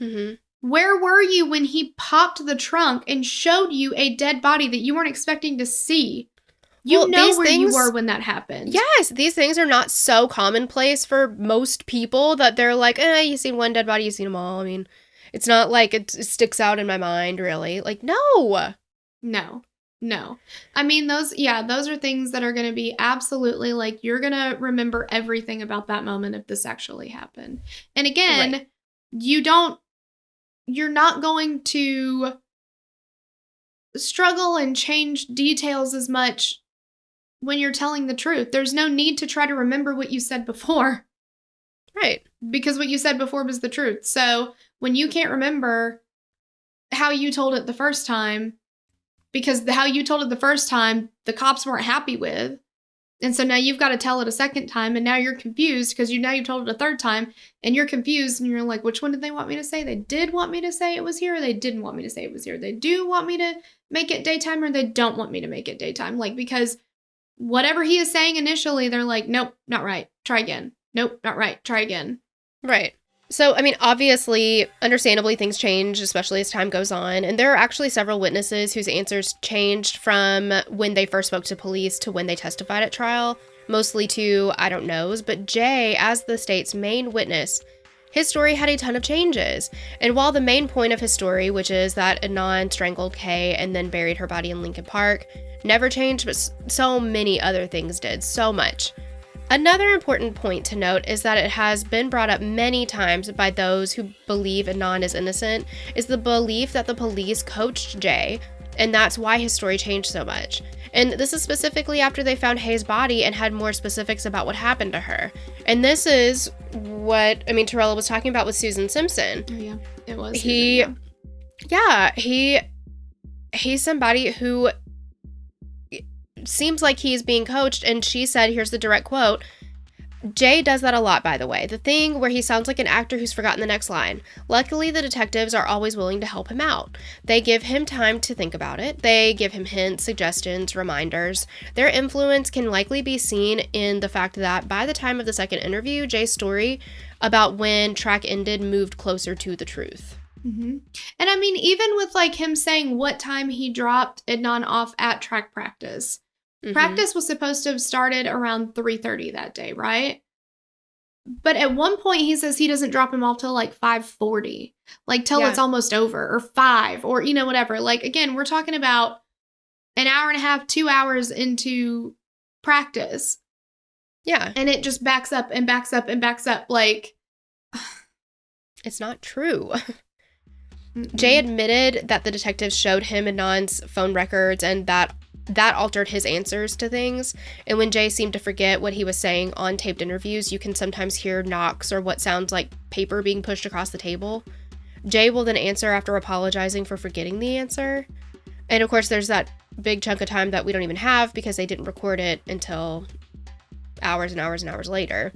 Mm-hmm. Where were you when he popped the trunk and showed you a dead body that you weren't expecting to see? You know where you were when that happened. Yes, these things are not so commonplace for most people that they're like, you've seen one dead body, you've seen them all. I mean, it's not like it sticks out in my mind, really. No. No. I mean, those are things that are going to be absolutely you're going to remember everything about that moment if this actually happened. And again, you're not going to struggle and change details as much when you're telling the truth. There's no need to try to remember what you said before. Right. Because what you said before was the truth. So when you can't remember how you told it the first time, because how you told it the first time, the cops weren't happy with. And so now you've got to tell it a second time, and now you're confused because you've told it a third time, and you're confused, and you're like, which one did they want me to say? They did want me to say it was here, or they didn't want me to say it was here. They do want me to make it daytime, or they don't want me to make it daytime. Because whatever he is saying initially, they're like, nope, not right. Try again. Nope, not right. Try again. Right. So, I mean, obviously, understandably, things change, especially as time goes on. And there are actually several witnesses whose answers changed from when they first spoke to police to when they testified at trial, mostly to I don't knows. But Jay, as the state's main witness, his story had a ton of changes. And while the main point of his story, which is that Adnan strangled Kay and then buried her body in Lincoln Park, never changed, but so many other things did, so much. Another important point to note is that it has been brought up many times by those who believe Adnan is innocent, is the belief that the police coached Jay, and that's why his story changed so much. And this is specifically after they found Hae's body and had more specifics about what happened to her. And this is what, I mean, Torella was talking about with Susan Simpson. Oh, yeah. It was. He's somebody who seems like he's being coached, and she said, here's the direct quote, Jay does that a lot, by the way. The thing where he sounds like an actor who's forgotten the next line. Luckily, the detectives are always willing to help him out. They give him time to think about it. They give him hints, suggestions, reminders. Their influence can likely be seen in the fact that by the time of the second interview, Jay's story about when track ended moved closer to the truth. Mm-hmm. And I mean, even with like him saying what time he dropped Adnan off at track practice. Mm-hmm. Practice was supposed to have started around 3:30 that day, right? But at one point he says he doesn't drop him off till like 5:40, like till it's almost over, or 5, or whatever. Like, again, we're talking about an hour and a half, 2 hours into practice. Yeah. And it just backs up and backs up and backs up. Like, it's not true. Jay admitted that the detectives showed him Adnan's phone records and that altered his answers to things. And when Jay seemed to forget what he was saying on taped interviews, you can sometimes hear knocks or what sounds like paper being pushed across the table. Jay will then answer after apologizing for forgetting the answer. And of course, there's that big chunk of time that we don't even have because they didn't record it until hours and hours and hours later.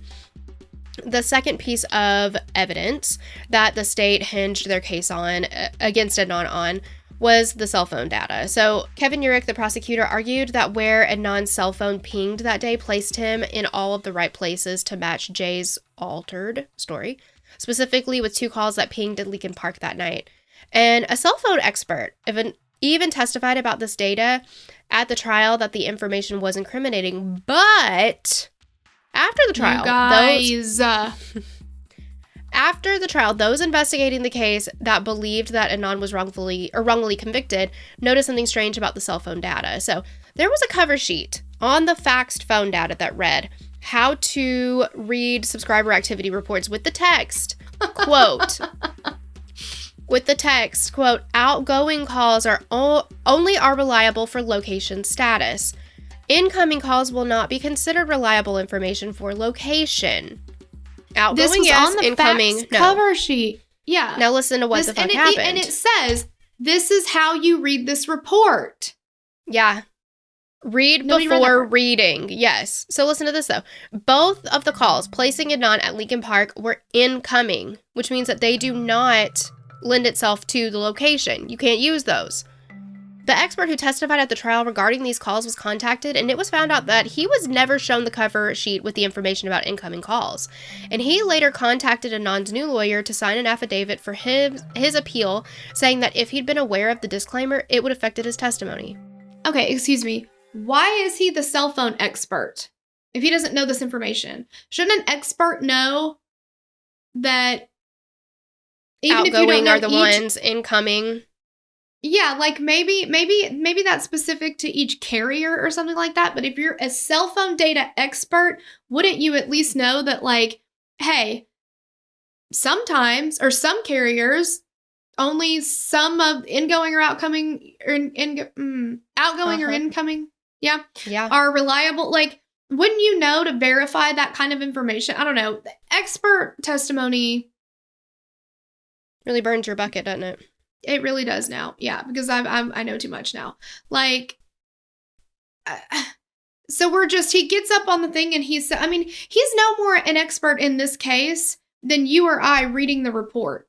The second piece of evidence that the state hinged their case on, against Adnan on, was the cell phone data. So Kevin Urich, the prosecutor, argued that where Adnan's cell phone pinged that day placed him in all of the right places to match Jay's altered story, specifically with 2 calls that pinged at Lincoln Park that night. And a cell phone expert even testified about this data at the trial that the information was incriminating, but after the trial, after the trial, those investigating the case that believed that Adnan was wrongly convicted noticed something strange about the cell phone data. So there was a cover sheet on the faxed phone data that read how to read subscriber activity reports with the text, quote, outgoing calls are only are reliable for location status. Incoming calls will not be considered reliable information for location. Outgoing, this was yes. On the incoming, fax no. Cover sheet. Yeah. Now listen to what the fuck happened. And it says, this is how you read this report. Yeah. Read before reading. Yes. So listen to this, though. Both of the calls placing Adnan at Lincoln Park were incoming, which means that they do not lend itself to the location. You can't use those. The expert who testified at the trial regarding these calls was contacted, and it was found out that he was never shown the cover sheet with the information about incoming calls. And he later contacted Adnan's new lawyer to sign an affidavit for his appeal, saying that if he'd been aware of the disclaimer, it would have affected his testimony. Okay, excuse me. Why is he the cell phone expert if he doesn't know this information? Shouldn't an expert know that even outgoing if you don't know are the ones, incoming? Yeah, like maybe that's specific to each carrier or something like that. But if you're a cell phone data expert, wouldn't you at least know that, like, hey, sometimes, or some carriers, only some of outgoing or incoming, are reliable. Like, wouldn't you know to verify that kind of information? I don't know. The expert testimony really burns your bucket, doesn't it? It really does now. Yeah, because I know too much now. Like, so he gets up on the thing and he's no more an expert in this case than you or I reading the report,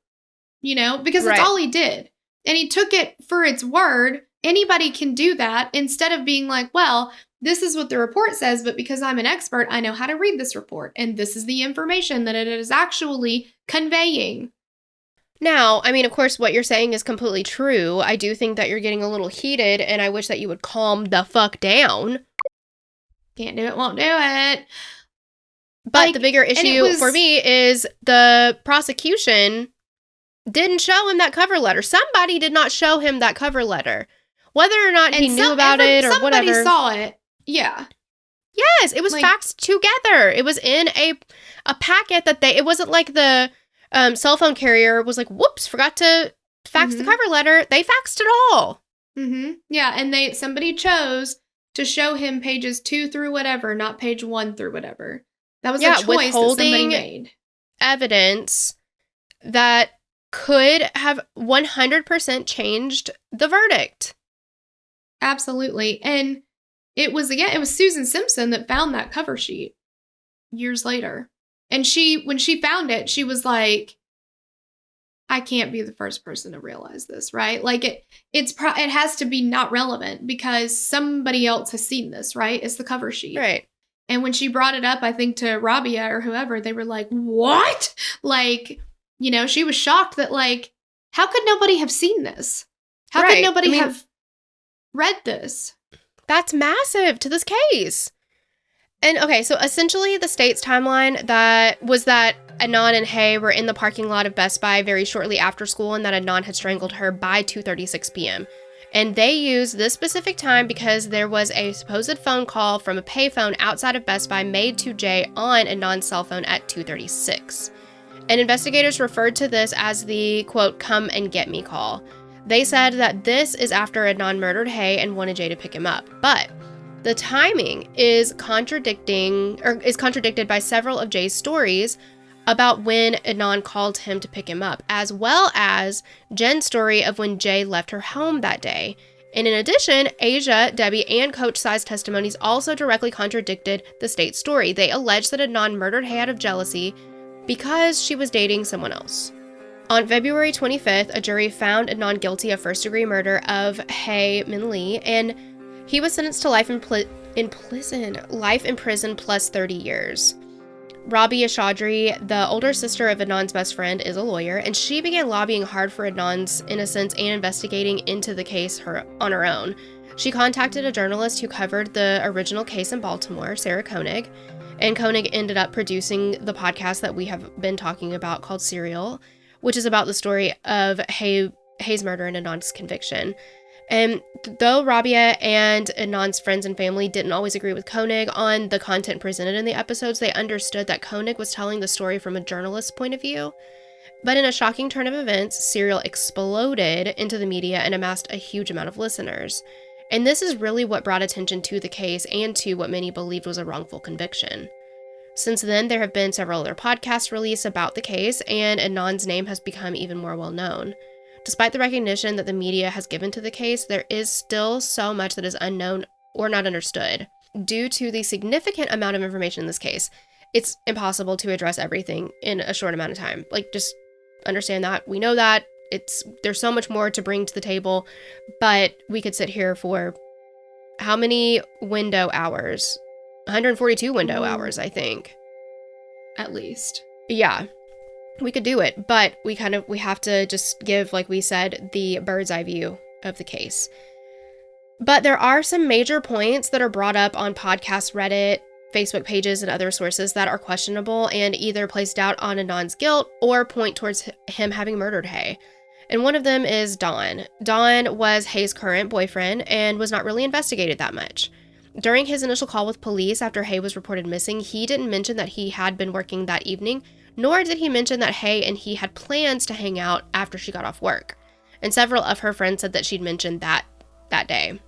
because that's all he did. And he took it for its word. Anybody can do that instead of being like, well, this is what the report says, but because I'm an expert, I know how to read this report, and this is the information that it is actually conveying. Now, I mean, of course, what you're saying is completely true. I do think that you're getting a little heated, and I wish that you would calm the fuck down. Can't do it, won't do it. But the bigger issue for me is the prosecution didn't show him that cover letter. Somebody did not show him that cover letter. Whether or not he knew about it or whatever. Somebody saw it. Yeah. Yes, it was faxed together. It was in a packet that it wasn't like the cell phone carrier was like, whoops, forgot to fax the cover letter. They faxed it all. Mm-hmm. Yeah, and somebody chose to show him pages 2 through whatever, not page 1 through whatever. That was a choice that somebody made. Evidence that could have 100% changed the verdict. Absolutely. And it was Susan Simpson that found that cover sheet years later. And when she found it, she was like, I can't be the first person to realize this, right? Like it has to be not relevant because somebody else has seen this, right? It's the cover sheet. Right. And when she brought it up, I think to Rabia or whoever, they were like, what? Like, she was shocked that like, how could nobody have seen this? How could nobody have read this? That's massive to this case. And okay, so essentially the state's timeline was that Adnan and Hae were in the parking lot of Best Buy very shortly after school and that Adnan had strangled her by 2:36 p.m. And they used this specific time because there was a supposed phone call from a payphone outside of Best Buy made to Jay on Adnan's cell phone at 2:36. And investigators referred to this as the, quote, come and get me call. They said that this is after Adnan murdered Hae and wanted Jay to pick him up. But the timing is contradicted by several of Jay's stories about when Adnan called him to pick him up, as well as Jen's story of when Jay left her home that day. And in addition, Asia, Debbie, and Coach Sai's testimonies also directly contradicted the state's story. They alleged that Adnan murdered Hae out of jealousy because she was dating someone else. On February 25th, a jury found Adnan guilty of first-degree murder of Hae Min Lee, and he was sentenced to life in prison plus 30 years. Rabia Chaudhry, the older sister of Adnan's best friend, is a lawyer, and she began lobbying hard for Adnan's innocence and investigating into the case on her own. She contacted a journalist who covered the original case in Baltimore, Sarah Koenig, and Koenig ended up producing the podcast that we have been talking about called Serial, which is about the story of Hae's murder and Adnan's conviction. And though Rabia and Adnan's friends and family didn't always agree with Koenig on the content presented in the episodes, they understood that Koenig was telling the story from a journalist's point of view. But in a shocking turn of events, Serial exploded into the media and amassed a huge amount of listeners. And this is really what brought attention to the case and to what many believed was a wrongful conviction. Since then, there have been several other podcasts released about the case, and Adnan's name has become even more well-known. Despite the recognition that the media has given to the case, there is still so much that is unknown or not understood. Due to the significant amount of information in this case, it's impossible to address everything in a short amount of time. Like, just understand that. We know that. There's so much more to bring to the table, but we could sit here for how many window hours? 142 window hours, I think. At least. Yeah. We could do it, but we have to just give, like we said, the bird's eye view of the case. But there are some major points that are brought up on podcast Reddit, Facebook pages, and other sources that are questionable and either place doubt on Adnan's guilt or point towards him having murdered Hae. And one of them is Don. Don was Hae's current boyfriend and was not really investigated that much. During his initial call with police after Hae was reported missing, he didn't mention that he had been working that evening, nor did he mention that Hae and he had plans to hang out after she got off work. And several of her friends said that she'd mentioned that day.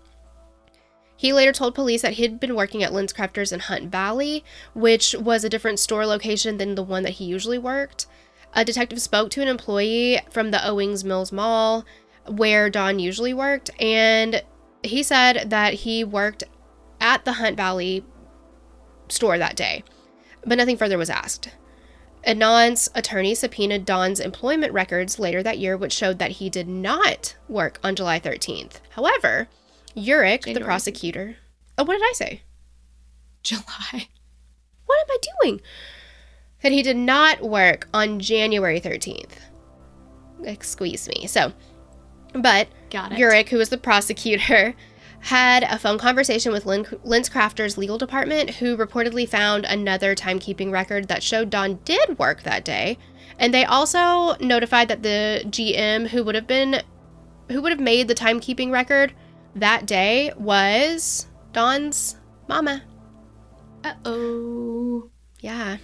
He later told police that he'd been working at LensCrafters in Hunt Valley, which was a different store location than the one that he usually worked. A detective spoke to an employee from the Owings Mills Mall, where Don usually worked, and he said that he worked at the Hunt Valley store that day, but nothing further was asked. Adnan's attorney subpoenaed Don's employment records later that year, which showed that he did not work on July 13th. However, Urich, the prosecutor... Oh, what did I say? July. What am I doing? That he did not work on January 13th. Excuse me. So, but Got it. Urich, who was the prosecutor, had a phone conversation with Linscrafter's legal department, who reportedly found another timekeeping record that showed Don did work that day. And they also notified that the GM who would have made the timekeeping record that day was Don's mama. Uh-oh. Yeah.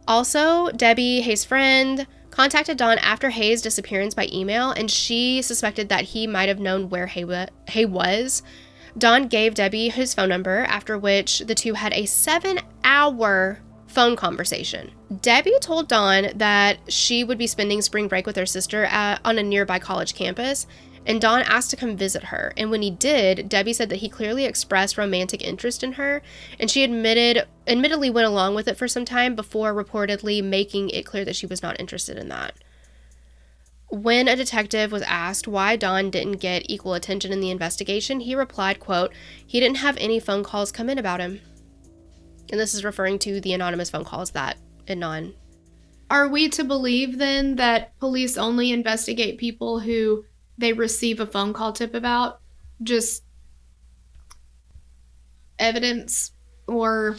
Also, Debbie, Hae's friend, contacted Don after Hae's disappearance by email, and she suspected that he might have known where Hae was. Don gave Debbie his phone number, after which the two had a 7-hour phone conversation. Debbie told Don that she would be spending spring break with her sister on a nearby college campus, and Don asked to come visit her. And when he did, Debbie said that he clearly expressed romantic interest in her, and she admittedly went along with it for some time before reportedly making it clear that she was not interested in that. When a detective was asked why Don didn't get equal attention in the investigation, he replied, quote, he didn't have any phone calls come in about him. And this is referring to the anonymous phone calls that Adnan. Are we to believe then that police only investigate people who they receive a phone call tip about? Just evidence or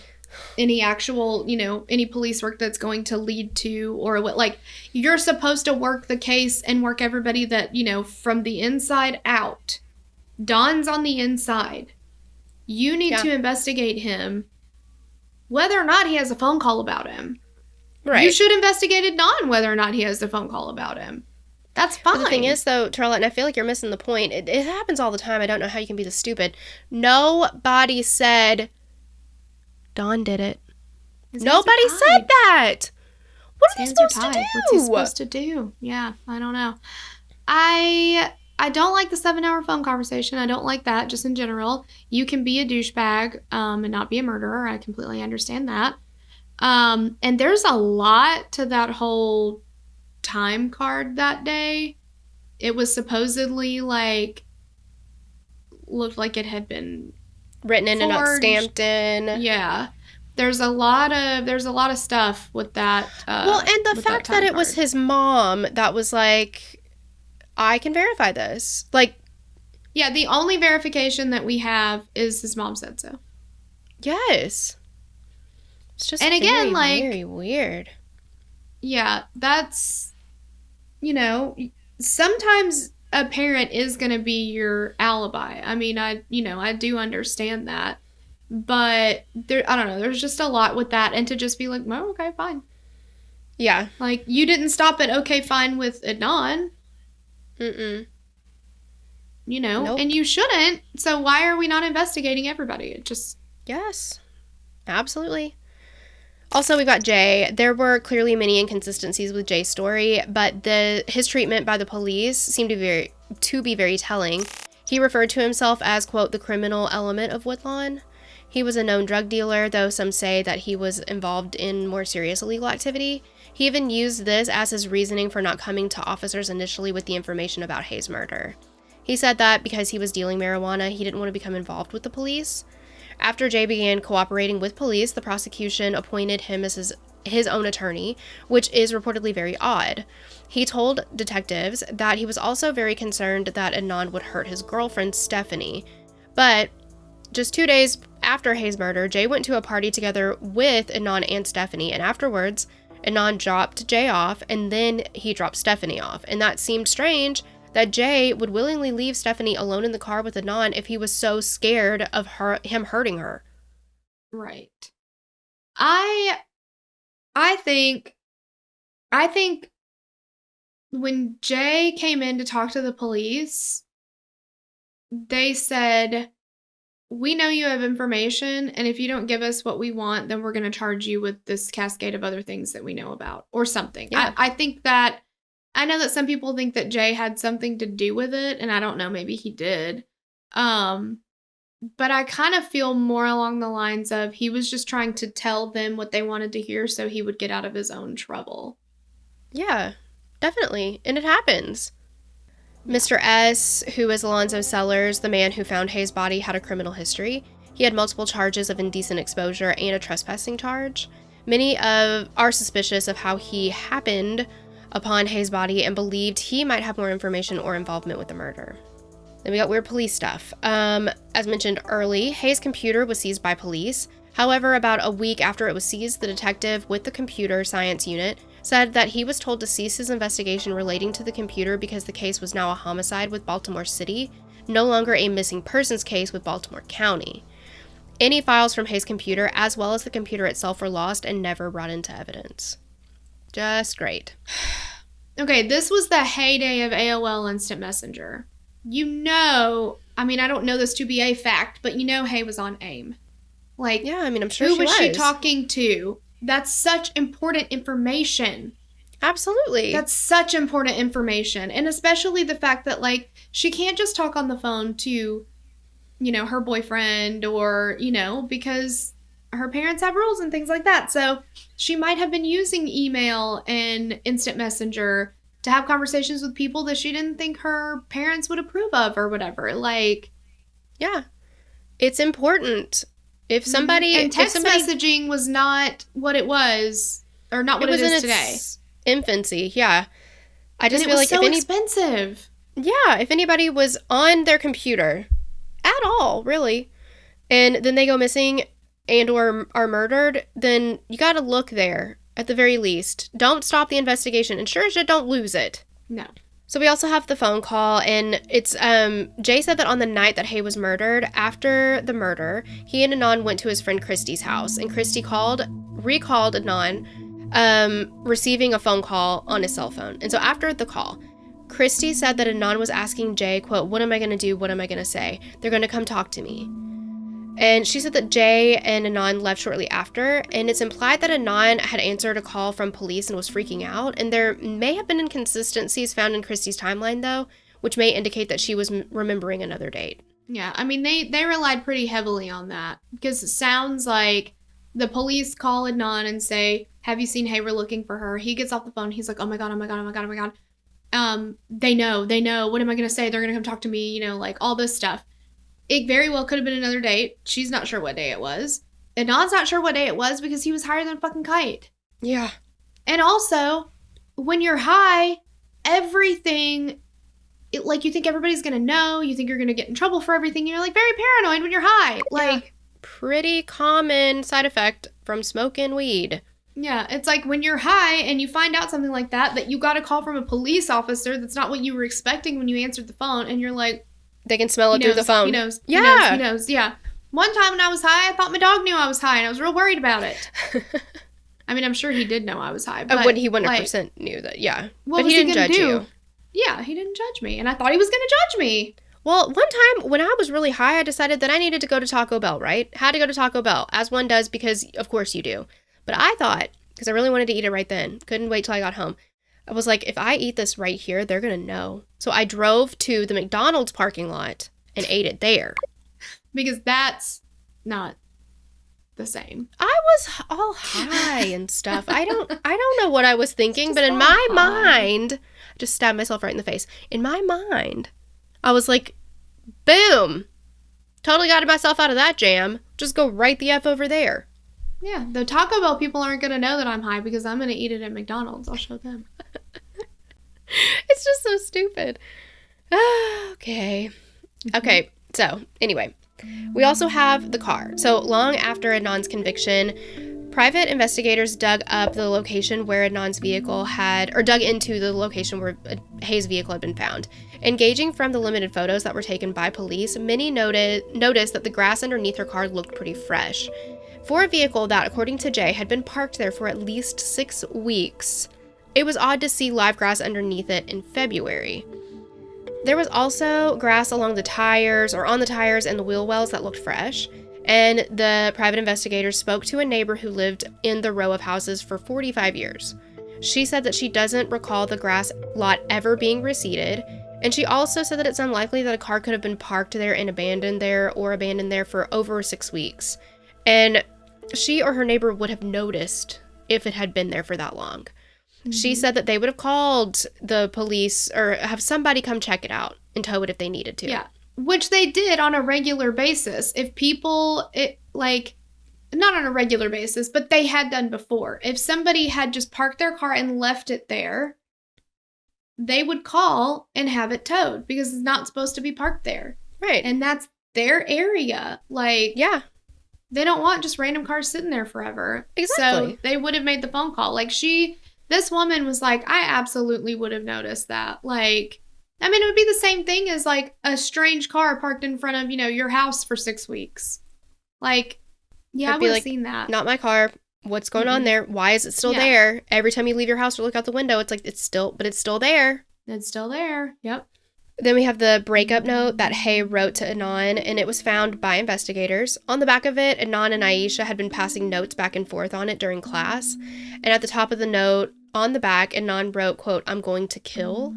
any actual, any police work that's going to lead to, or what, like, you're supposed to work the case and work everybody that, from the inside out. Don's on the inside. You need to investigate him, whether or not he has a phone call about him. Right. You should investigate Don whether or not he has a phone call about him. That's fine. But the thing is, though, Terrell, and I feel like you're missing the point. It happens all the time. I don't know how you can be this stupid. Nobody said Don did it. Nobody said that. What are they supposed to do? What's he supposed to do? Yeah, I don't know. I don't like the 7-hour phone conversation. I don't like that, just in general. You can be a douchebag and not be a murderer. I completely understand that. And there's a lot to that whole time card that day. It was supposedly looked like it had been written in and not stamped in. Yeah. There's a lot of stuff with that. Well, and the fact that it was his mom that was like, I can verify this. Yeah, the only verification that we have is his mom said so. Yes. It's just very weird. Yeah, that's, sometimes a parent is going to be your alibi. I mean, I do understand that. But I don't know, there's just a lot with that. And to just be like, oh, okay, fine. Yeah. You didn't stop at okay, fine with Adnan. Mm-mm. Nope. And you shouldn't. So why are we not investigating everybody? It just... Yes. Absolutely. Also, we've got Jay. There were clearly many inconsistencies with Jay's story, but his treatment by the police seemed to be very telling. He referred to himself as, quote, the criminal element of Woodlawn. He was a known drug dealer, though some say that he was involved in more serious illegal activity. He even used this as his reasoning for not coming to officers initially with the information about Hae's murder. He said that because he was dealing marijuana, he didn't want to become involved with the police. After Jay began cooperating with police, the prosecution appointed him as his own attorney, which is reportedly very odd. He told detectives that he was also very concerned that Adnan would hurt his girlfriend, Stephanie. But just 2 days after Hae's murder, Jay went to a party together with Adnan and Stephanie, and afterwards, Adnan dropped Jay off, and then he dropped Stephanie off. And that seemed strange that Jay would willingly leave Stephanie alone in the car with Adnan if he was so scared of him hurting her. Right. I think when Jay came in to talk to the police, they said, we know you have information, and if you don't give us what we want, then we're going to charge you with this cascade of other things that we know about, or something. Yeah. I think that, I know that some people think that Jay had something to do with it, and I don't know, maybe he did. But I kind of feel more along the lines of he was just trying to tell them what they wanted to hear so he would get out of his own trouble. Yeah, definitely. And it happens. Mr. S., who is Alonzo Sellers, the man who found Hae's body, had a criminal history. He had multiple charges of indecent exposure and a trespassing charge. Many are suspicious of how he happened upon Hae's body and believed he might have more information or involvement with the murder. Then we got weird police stuff. As mentioned early, Hae's computer was seized by police. However, about a week after it was seized, the detective with the computer science unit said that he was told to cease his investigation relating to the computer because the case was now a homicide with Baltimore City, no longer a missing persons case with Baltimore County. Any files from Hae's computer, as well as the computer itself, were lost and never brought into evidence. Just great. Okay, this was the heyday of AOL Instant Messenger. I don't know this to be a fact, but Hae was on AIM. Yeah, I'm sure who was she talking to? That's such important information. Absolutely. That's such important information. And especially the fact that, she can't just talk on the phone to, her boyfriend or, because her parents have rules and things like that. So she might have been using email and instant messenger to have conversations with people that she didn't think her parents would approve of or whatever. Yeah. It's important. If somebody... And text messaging was not what it was, or not what it is today. Its infancy, yeah. I just feel like it was so expensive. Yeah, if anybody was on their computer, at all, really, and then they go missing and or are murdered, then you gotta look there, at the very least. Don't stop the investigation, and sure as shit, don't lose it. No. So we also have the phone call, and it's, Jay said that on the night that Hae was murdered, after the murder, he and Adnan went to his friend Christy's house, and Christy recalled Adnan, receiving a phone call on his cell phone. And so after the call, Christy said that Adnan was asking Jay, quote, "What am I going to do? What am I going to say? They're going to come talk to me." And she said that Jay and Adnan left shortly after, and it's implied that Adnan had answered a call from police and was freaking out, and there may have been inconsistencies found in Christy's timeline, though, which may indicate that she was remembering another date. Yeah, they relied pretty heavily on that, because it sounds like the police call Adnan and say, "Have you seen Hae? We're looking for her." He gets off the phone, he's like, "Oh my god, oh my god, oh my god, oh my god. They know, what am I going to say? They're going to come talk to me, all this stuff." It very well could have been another date. She's not sure what day it was. Adnan's not sure what day it was because he was higher than a fucking kite. Yeah. And also, when you're high, everything, you think everybody's going to know. You think you're going to get in trouble for everything. You're, very paranoid when you're high. Yeah. Pretty common side effect from smoking weed. Yeah, it's when you're high and you find out something like that you got a call from a police officer that's not what you were expecting when you answered the phone, and you're like... They can smell it through the phone. He knows. Yeah. He knows. Yeah. One time when I was high, I thought my dog knew I was high, and I was real worried about it. I'm sure he did know I was high. But he 100% knew that, yeah. What but he didn't judge you. Yeah, he didn't judge me, and I thought he was going to judge me. Well, one time when I was really high, I decided that I needed to go to Taco Bell, right? Had to go to Taco Bell, as one does, because of course you do. But I thought, because I really wanted to eat it right then, couldn't wait till I got home. I was like, if I eat this right here, they're going to know. So I drove to the McDonald's parking lot and ate it there. Because that's not the same. I was all high and stuff. I don't know what I was thinking, but in my mind, I just stabbed myself right in the face. In my mind, I was like, boom. Totally got myself out of that jam. Just go right the F over there. Yeah, the Taco Bell people aren't going to know that I'm high because I'm going to eat it at McDonald's. I'll show them. It's just so stupid. Okay. Okay, so anyway, we also have the car. So long after Adnan's conviction, private investigators dug into the location where Hae's vehicle had been found. Engaging from the limited photos that were taken by police, many noticed that the grass underneath her car looked pretty fresh. For a vehicle that, according to Jay, had been parked there for at least 6 weeks, it was odd to see live grass underneath it in February. There was also grass along the tires, or on the tires and the wheel wells that looked fresh, and the private investigators spoke to a neighbor who lived in the row of houses for 45 years. She said that she doesn't recall the grass lot ever being reseeded, and she also said that it's unlikely that a car could have been parked there and abandoned there for over 6 weeks. And she or her neighbor would have noticed if it had been there for that long. Mm-hmm. She said that they would have called the police or have somebody come check it out and tow it if they needed to. Yeah. Which they did on a regular basis. If people, not on a regular basis, but they had done before. If somebody had just parked their car and left it there, they would call and have it towed because it's not supposed to be parked there. Right. And that's their area. Yeah. They don't want just random cars sitting there forever. Exactly. So they would have made the phone call. This woman was like, I absolutely would have noticed that. It would be the same thing as a strange car parked in front of, your house for 6 weeks. Yeah, I would have seen that. Not my car. What's going on there? Why is it still there? Every time you leave your house or look out the window, it's it's still there. It's still there. Yep. Then we have the breakup note that Hae wrote to Adnan, and it was found by investigators. On the back of it, Adnan and Aisha had been passing notes back and forth on it during class. And at the top of the note, on the back, Adnan wrote, quote, "I'm going to kill."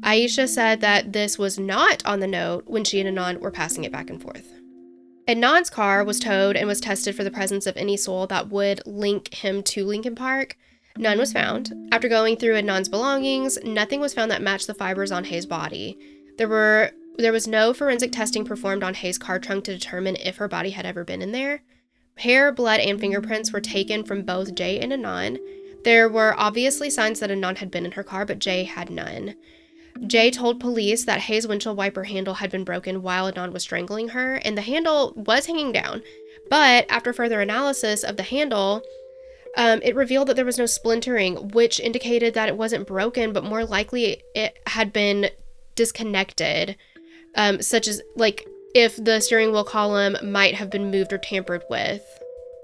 Aisha said that this was not on the note when she and Adnan were passing it back and forth. Adnan's car was towed and was tested for the presence of any soil that would link him to Lincoln Park. None was found. After going through Adnan's belongings, nothing was found that matched the fibers on Hae's body. There was no forensic testing performed on Hae's car trunk to determine if her body had ever been in there. Hair, blood, and fingerprints were taken from both Jay and Adnan. There were obviously signs that Adnan had been in her car, but Jay had none. Jay told police that Hae's windshield wiper handle had been broken while Adnan was strangling her, and the handle was hanging down. But after further analysis of the handle, it revealed that there was no splintering, which indicated that it wasn't broken, but more likely it had been disconnected, such as, if the steering wheel column might have been moved or tampered with,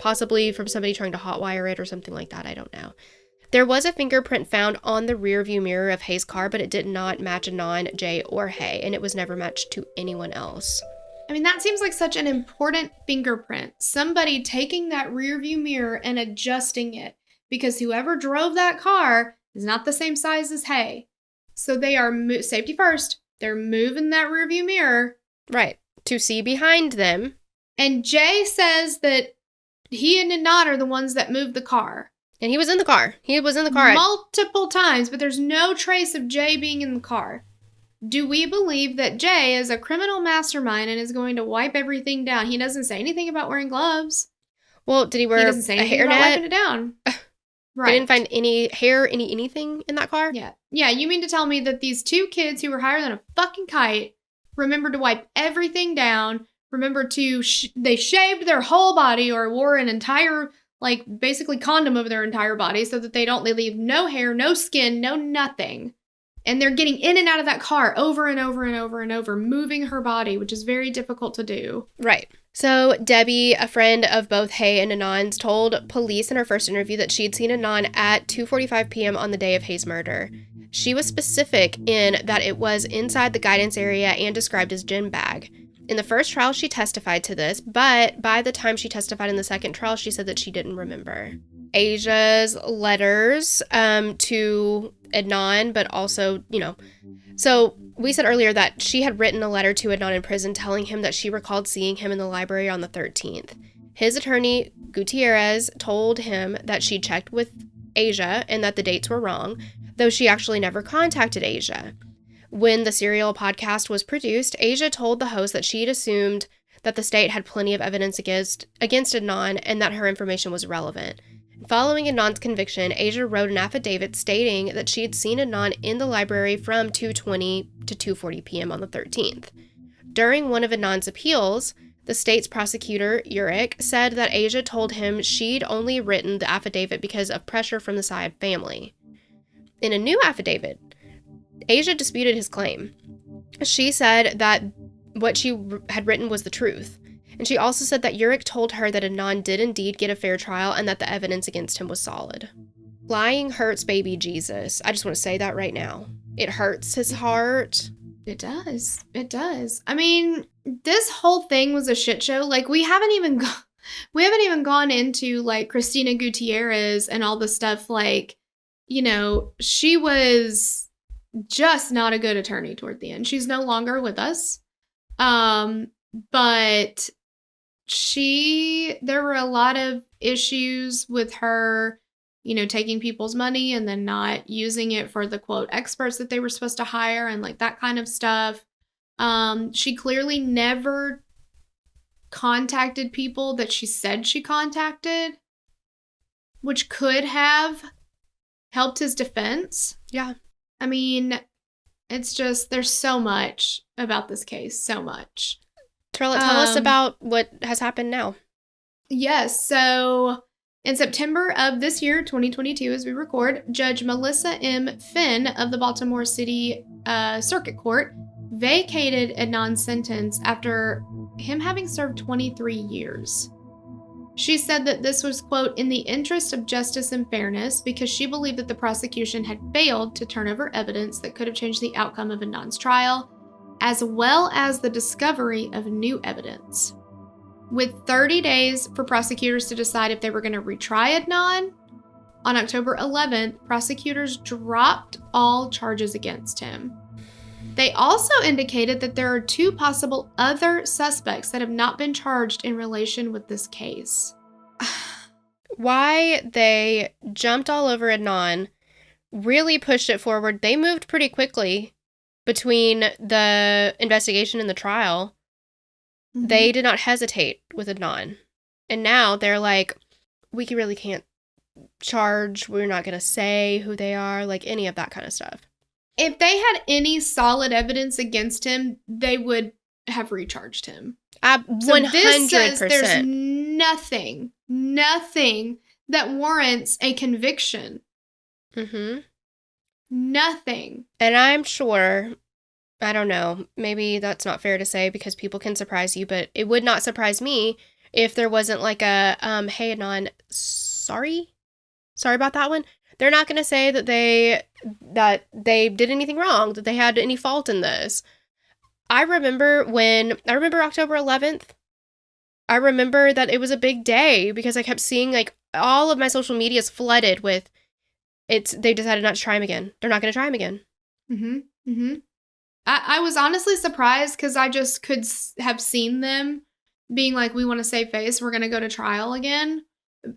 possibly from somebody trying to hotwire it or something like that. I don't know. There was a fingerprint found on the rear view mirror of Hae's car, but it did not match Adnan, Jay, or Hae, and it was never matched to anyone else. That seems like such an important fingerprint. Somebody taking that rear view mirror and adjusting it, because whoever drove that car is not the same size as Hae. So they are, safety first, they're moving that rear view mirror. Right. To see behind them. And Jay says that he and Adnan are the ones that moved the car. And he was in the car. Multiple times, but there's no trace of Jay being in the car. Do we believe that Jay is a criminal mastermind and is going to wipe everything down? He doesn't say anything about wearing gloves. Well, did he wear a hairnet? He doesn't say anything about wiping it down. Right. They didn't find any hair, anything in that car? Yeah. Yeah, you mean to tell me that these two kids who were higher than a fucking kite remembered to wipe everything down, remembered to, they shaved their whole body or wore an entire, basically condom over their entire body so that they leave no hair, no skin, no nothing. And they're getting in and out of that car over and over and over and over, moving her body, which is very difficult to do. Right. So Debbie, a friend of both Hae and Adnan's, told police in her first interview that she'd seen Adnan at 2:45 p.m. on the day of Hae's murder. She was specific in that it was inside the guidance area and described as gym bag. In the first trial, she testified to this, but by the time she testified in the second trial, she said that she didn't remember. Asia's letters to Adnan, but also, so we said earlier that she had written a letter to Adnan in prison telling him that she recalled seeing him in the library on the 13th. His attorney, Gutierrez, told him that she checked with Asia and that the dates were wrong, though she actually never contacted Asia. When the Serial podcast was produced, Asia told the host that she'd assumed that the state had plenty of evidence against Adnan and that her information was relevant. Following Adnan's conviction, Asia wrote an affidavit stating that she had seen Adnan in the library from 2:20 to 2:40 p.m. on the 13th. During one of Adnan's appeals, the state's prosecutor, Urich, said that Asia told him she'd only written the affidavit because of pressure from the Syed family. In a new affidavit, Asia disputed his claim. She said that what she had written was the truth. And she also said that Urich told her that Adnan did indeed get a fair trial and that the evidence against him was solid. Lying hurts baby Jesus. I just want to say that right now. It hurts his heart. It does. It does. This whole thing was a shit show. We haven't even gone into Christina Gutierrez and all the stuff. She was just not a good attorney toward the end. She's no longer with us. But there were a lot of issues with her, taking people's money and then not using it for the quote experts that they were supposed to hire and that kind of stuff. She clearly never contacted people that she said she contacted, which could have helped his defense. Yeah. I mean, it's just, there's so much about this case, so much. Tell us about what has happened now. Yes, so in September of this year, 2022, as we record, Judge Melissa M. Finn of the Baltimore City Circuit Court vacated Adnan's sentence after him having served 23 years. She said that this was, quote, in the interest of justice and fairness because she believed that the prosecution had failed to turn over evidence that could have changed the outcome of Adnan's trial, as well as the discovery of new evidence. With 30 days for prosecutors to decide if they were going to retry Adnan, on October 11th, prosecutors dropped all charges against him. They also indicated that there are 2 possible other suspects that have not been charged in relation with this case. Why they jumped all over Adnan, really pushed it forward. They moved pretty quickly between the investigation and the trial. Mm-hmm. They did not hesitate with Adnan. And now they're like, we really can't charge. We're not going to say who they are, like any of that kind of stuff. If they had any solid evidence against him, they would have recharged him. 100%. This says there's nothing that warrants a conviction. Mm-hmm. Nothing. And I'm sure, I don't know, maybe that's not fair to say because people can surprise you, but it would not surprise me if there wasn't like a, hey, Adnan, sorry about that one. They're not going to say that they did anything wrong, that they had any fault in this. I remember October 11th. I remember that it was a big day because I kept seeing like all of my social medias flooded with they decided not to try him again. They're not going to try him again. Mm-hmm. Mm-hmm. I was honestly surprised because I just could have seen them being like, we want to save face. We're going to go to trial again.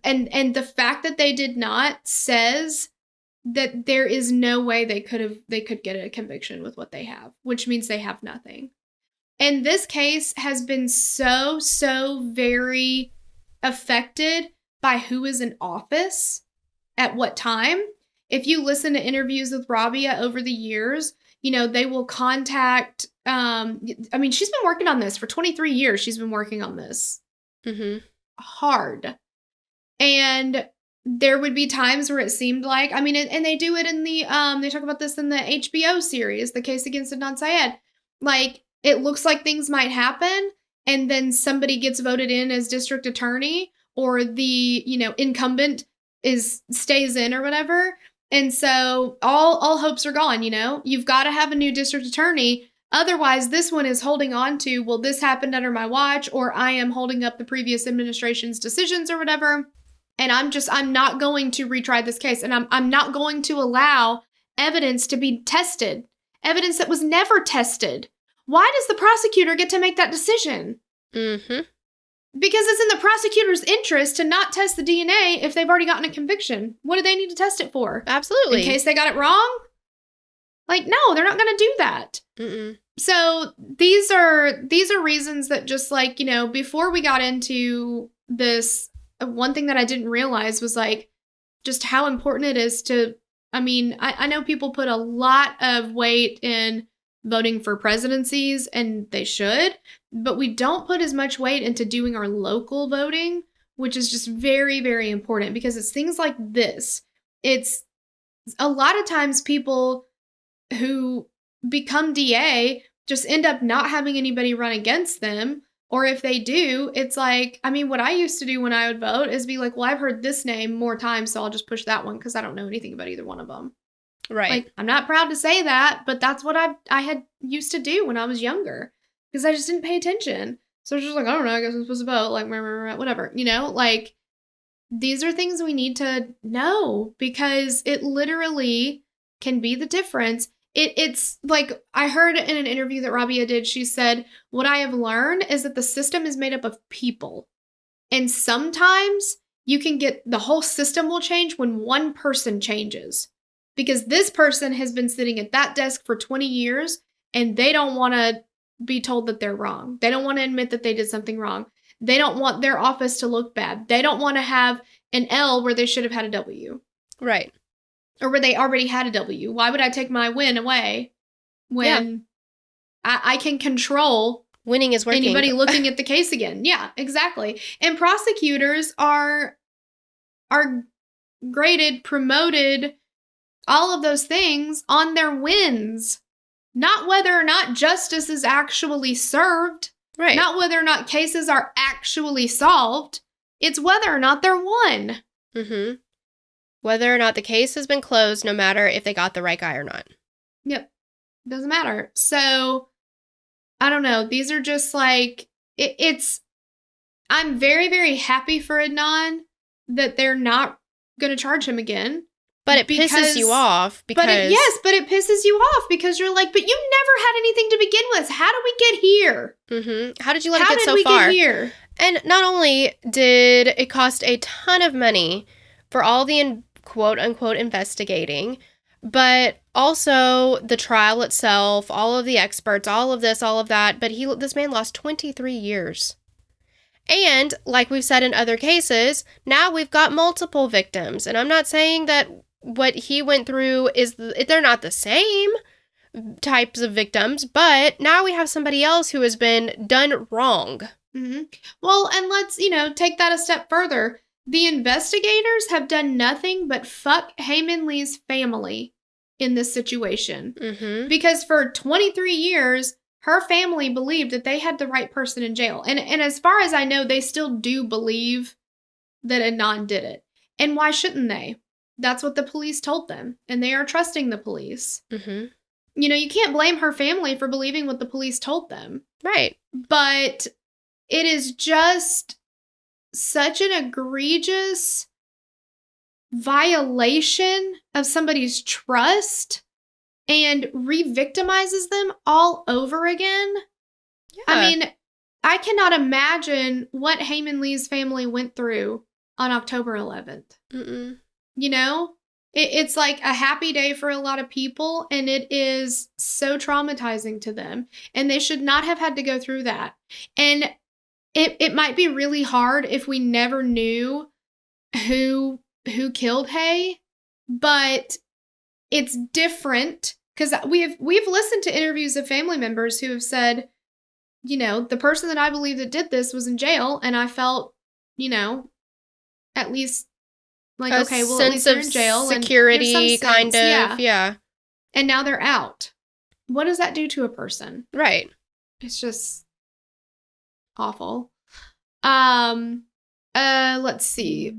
And the fact that they did not says that there is no way they could get a conviction with what they have, which means they have nothing. And this case has been so very affected by who is in office at what time. If you listen to interviews with Rabia over the years, you know, they will contact, she's been working on this for 23 years. She's been working on this hard. And there would be times where it seemed like, and they do it in the, they talk about this in the HBO series, The Case Against Adnan Syed. Like, it looks like things might happen, and then somebody gets voted in as district attorney, or the, incumbent stays in or whatever. And so all hopes are gone, You've got to have a new district attorney. Otherwise, this one is holding on to, well, this happened under my watch, or I am holding up the previous administration's decisions or whatever. And I'm not going to retry this case. And I'm not going to allow evidence to be tested. Evidence that was never tested. Why does the prosecutor get to make that decision? Mm-hmm. Because it's in the prosecutor's interest to not test the DNA if they've already gotten a conviction. What do they need to test it for? Absolutely. In case they got it wrong? Like, no, they're not going to do that. Mm-mm. So these are reasons that just like, before we got into this, one thing that I didn't realize was like just how important it is to, I know people put a lot of weight in voting for presidencies, and they should, but we don't put as much weight into doing our local voting, which is just very, very important because it's things like this. It's a lot of times people who become DA just end up not having anybody run against them. Or if they do, it's like, what I used to do when I would vote is be like, well, I've heard this name more times, so I'll just push that one because I don't know anything about either one of them. Right. Like, I'm not proud to say that, but that's what I had used to do when I was younger because I just didn't pay attention. So I was just like, I don't know, I guess I'm supposed to vote, like, whatever, like, these are things we need to know because it literally can be the difference. It's like, I heard in an interview that Rabia did, she said, what I have learned is that the system is made up of people. And sometimes you can get, the whole system will change when one person changes. Because this person has been sitting at that desk for 20 years and they don't want to be told that they're wrong. They don't want to admit that they did something wrong. They don't want their office to look bad. They don't want to have an L where they should have had a W. Right. Or where they already had a W. Why would I take my win away when I can control winning is working. Anybody looking at the case again? Yeah, exactly. And prosecutors are graded, promoted, all of those things on their wins. Not whether or not justice is actually served. Right. Not whether or not cases are actually solved. It's whether or not they're won. Mm-hmm. Whether or not the case has been closed, no matter if they got the right guy or not. Yep. Doesn't matter. So, I don't know. These are just like, I'm very, very happy for Adnan that they're not going to charge him again. But it pisses you off because... But it pisses you off because you're like, but you never had anything to begin with. How did we get here? Mm-hmm. How did you let it get so far? How did we get here? And not only did it cost a ton of money for all the quote-unquote investigating, but also the trial itself, all of the experts, all of this, all of that. But this man lost 23 years. And like we've said in other cases, now we've got multiple victims. And I'm not saying that what he went through they're not the same types of victims, but now we have somebody else who has been done wrong. Mm-hmm. Well, and let's, take that a step further. The investigators have done nothing but fuck Hae Min Lee's family in this situation. Mm-hmm. Because for 23 years, her family believed that they had the right person in jail. And as far as I know, they still do believe that Adnan did it. And why shouldn't they? That's what the police told them. And they are trusting the police. Mm-hmm. You can't blame her family for believing what the police told them. Right. But it is just such an egregious violation of somebody's trust and re-victimizes them all over again. Yeah. I mean, I cannot imagine what Hae Min Lee's family went through on October 11th. Mm-mm. It's like a happy day for a lot of people, and it is so traumatizing to them. And they should not have had to go through that. And it might be really hard if we never knew who killed Hae, but it's different because we've listened to interviews of family members who have said, the person that I believe that did this was in jail, and I felt, at least like, okay, well, at least they're in jail. Security, kind of, yeah. And now they're out. What does that do to a person? Right. It's just awful. Let's see.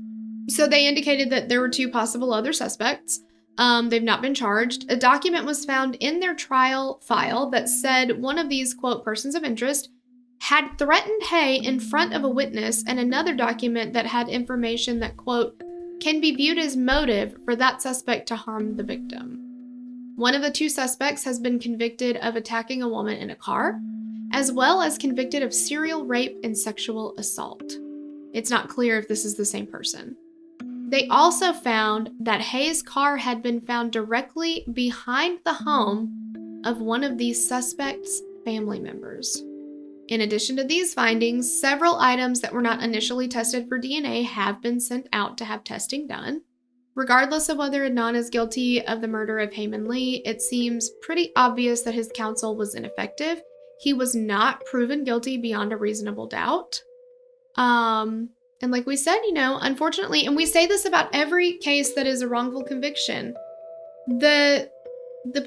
So they indicated that there were 2 possible other suspects. They've not been charged. A document was found in their trial file that said one of these, quote, persons of interest had threatened Hae in front of a witness, and another document that had information that, quote, can be viewed as motive for that suspect to harm the victim. One of the 2 suspects has been convicted of attacking a woman in a car, as well as convicted of serial rape and sexual assault. It's not clear if this is the same person. They also found that Hae's car had been found directly behind the home of one of these suspects' family members. In addition to these findings, several items that were not initially tested for DNA have been sent out to have testing done. Regardless of whether Adnan is guilty of the murder of Hae Min Lee, it seems pretty obvious that his counsel was ineffective. He was not proven guilty beyond a reasonable doubt. And like we said, unfortunately, and we say this about every case that is a wrongful conviction, the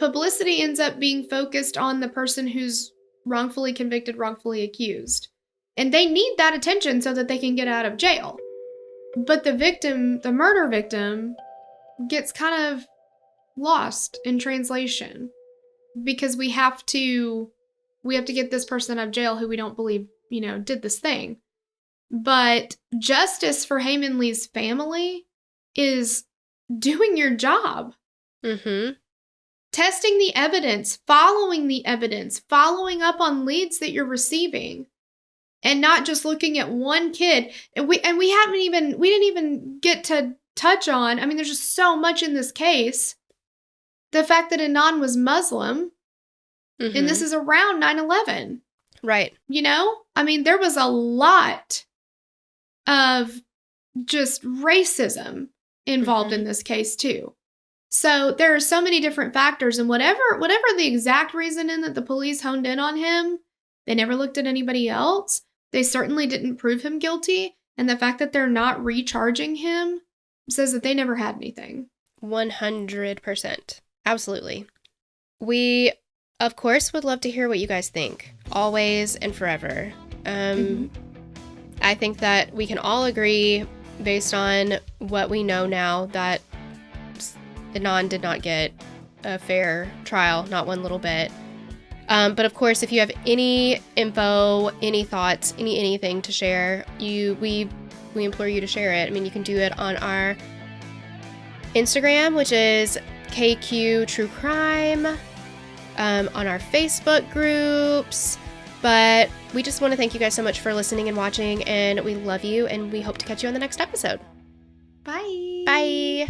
publicity ends up being focused on the person who's wrongfully convicted, wrongfully accused. And they need that attention so that they can get out of jail. But the victim, the murder victim, gets kind of lost in translation because we have to get this person out of jail who we don't believe, did this thing. But justice for Hae Min Lee's family is doing your job. Mm-hmm. Testing the evidence, following up on leads that you're receiving, and not just looking at one kid. And we didn't even get to touch on, there's just so much in this case. The fact that Adnan was Muslim, mm-hmm. and this is around 9/11. Right. You know? I mean, there was a lot of just racism involved in this case, too. So there are so many different factors, and whatever the exact reason in that the police honed in on him, they never looked at anybody else. They certainly didn't prove him guilty, and the fact that they're not recharging him says that they never had anything. 100%. Absolutely. We, of course, would love to hear what you guys think, always and forever. I think that we can all agree, based on what we know now, that Adnan did not get a fair trial, not one little bit. But of course, if you have any info, any thoughts, anything to share, we implore you to share it. I mean, you can do it on our Instagram, which is KQ True Crime, on our Facebook groups. But we just want to thank you guys so much for listening and watching, and we love you, and we hope to catch you on the next episode. Bye. Bye.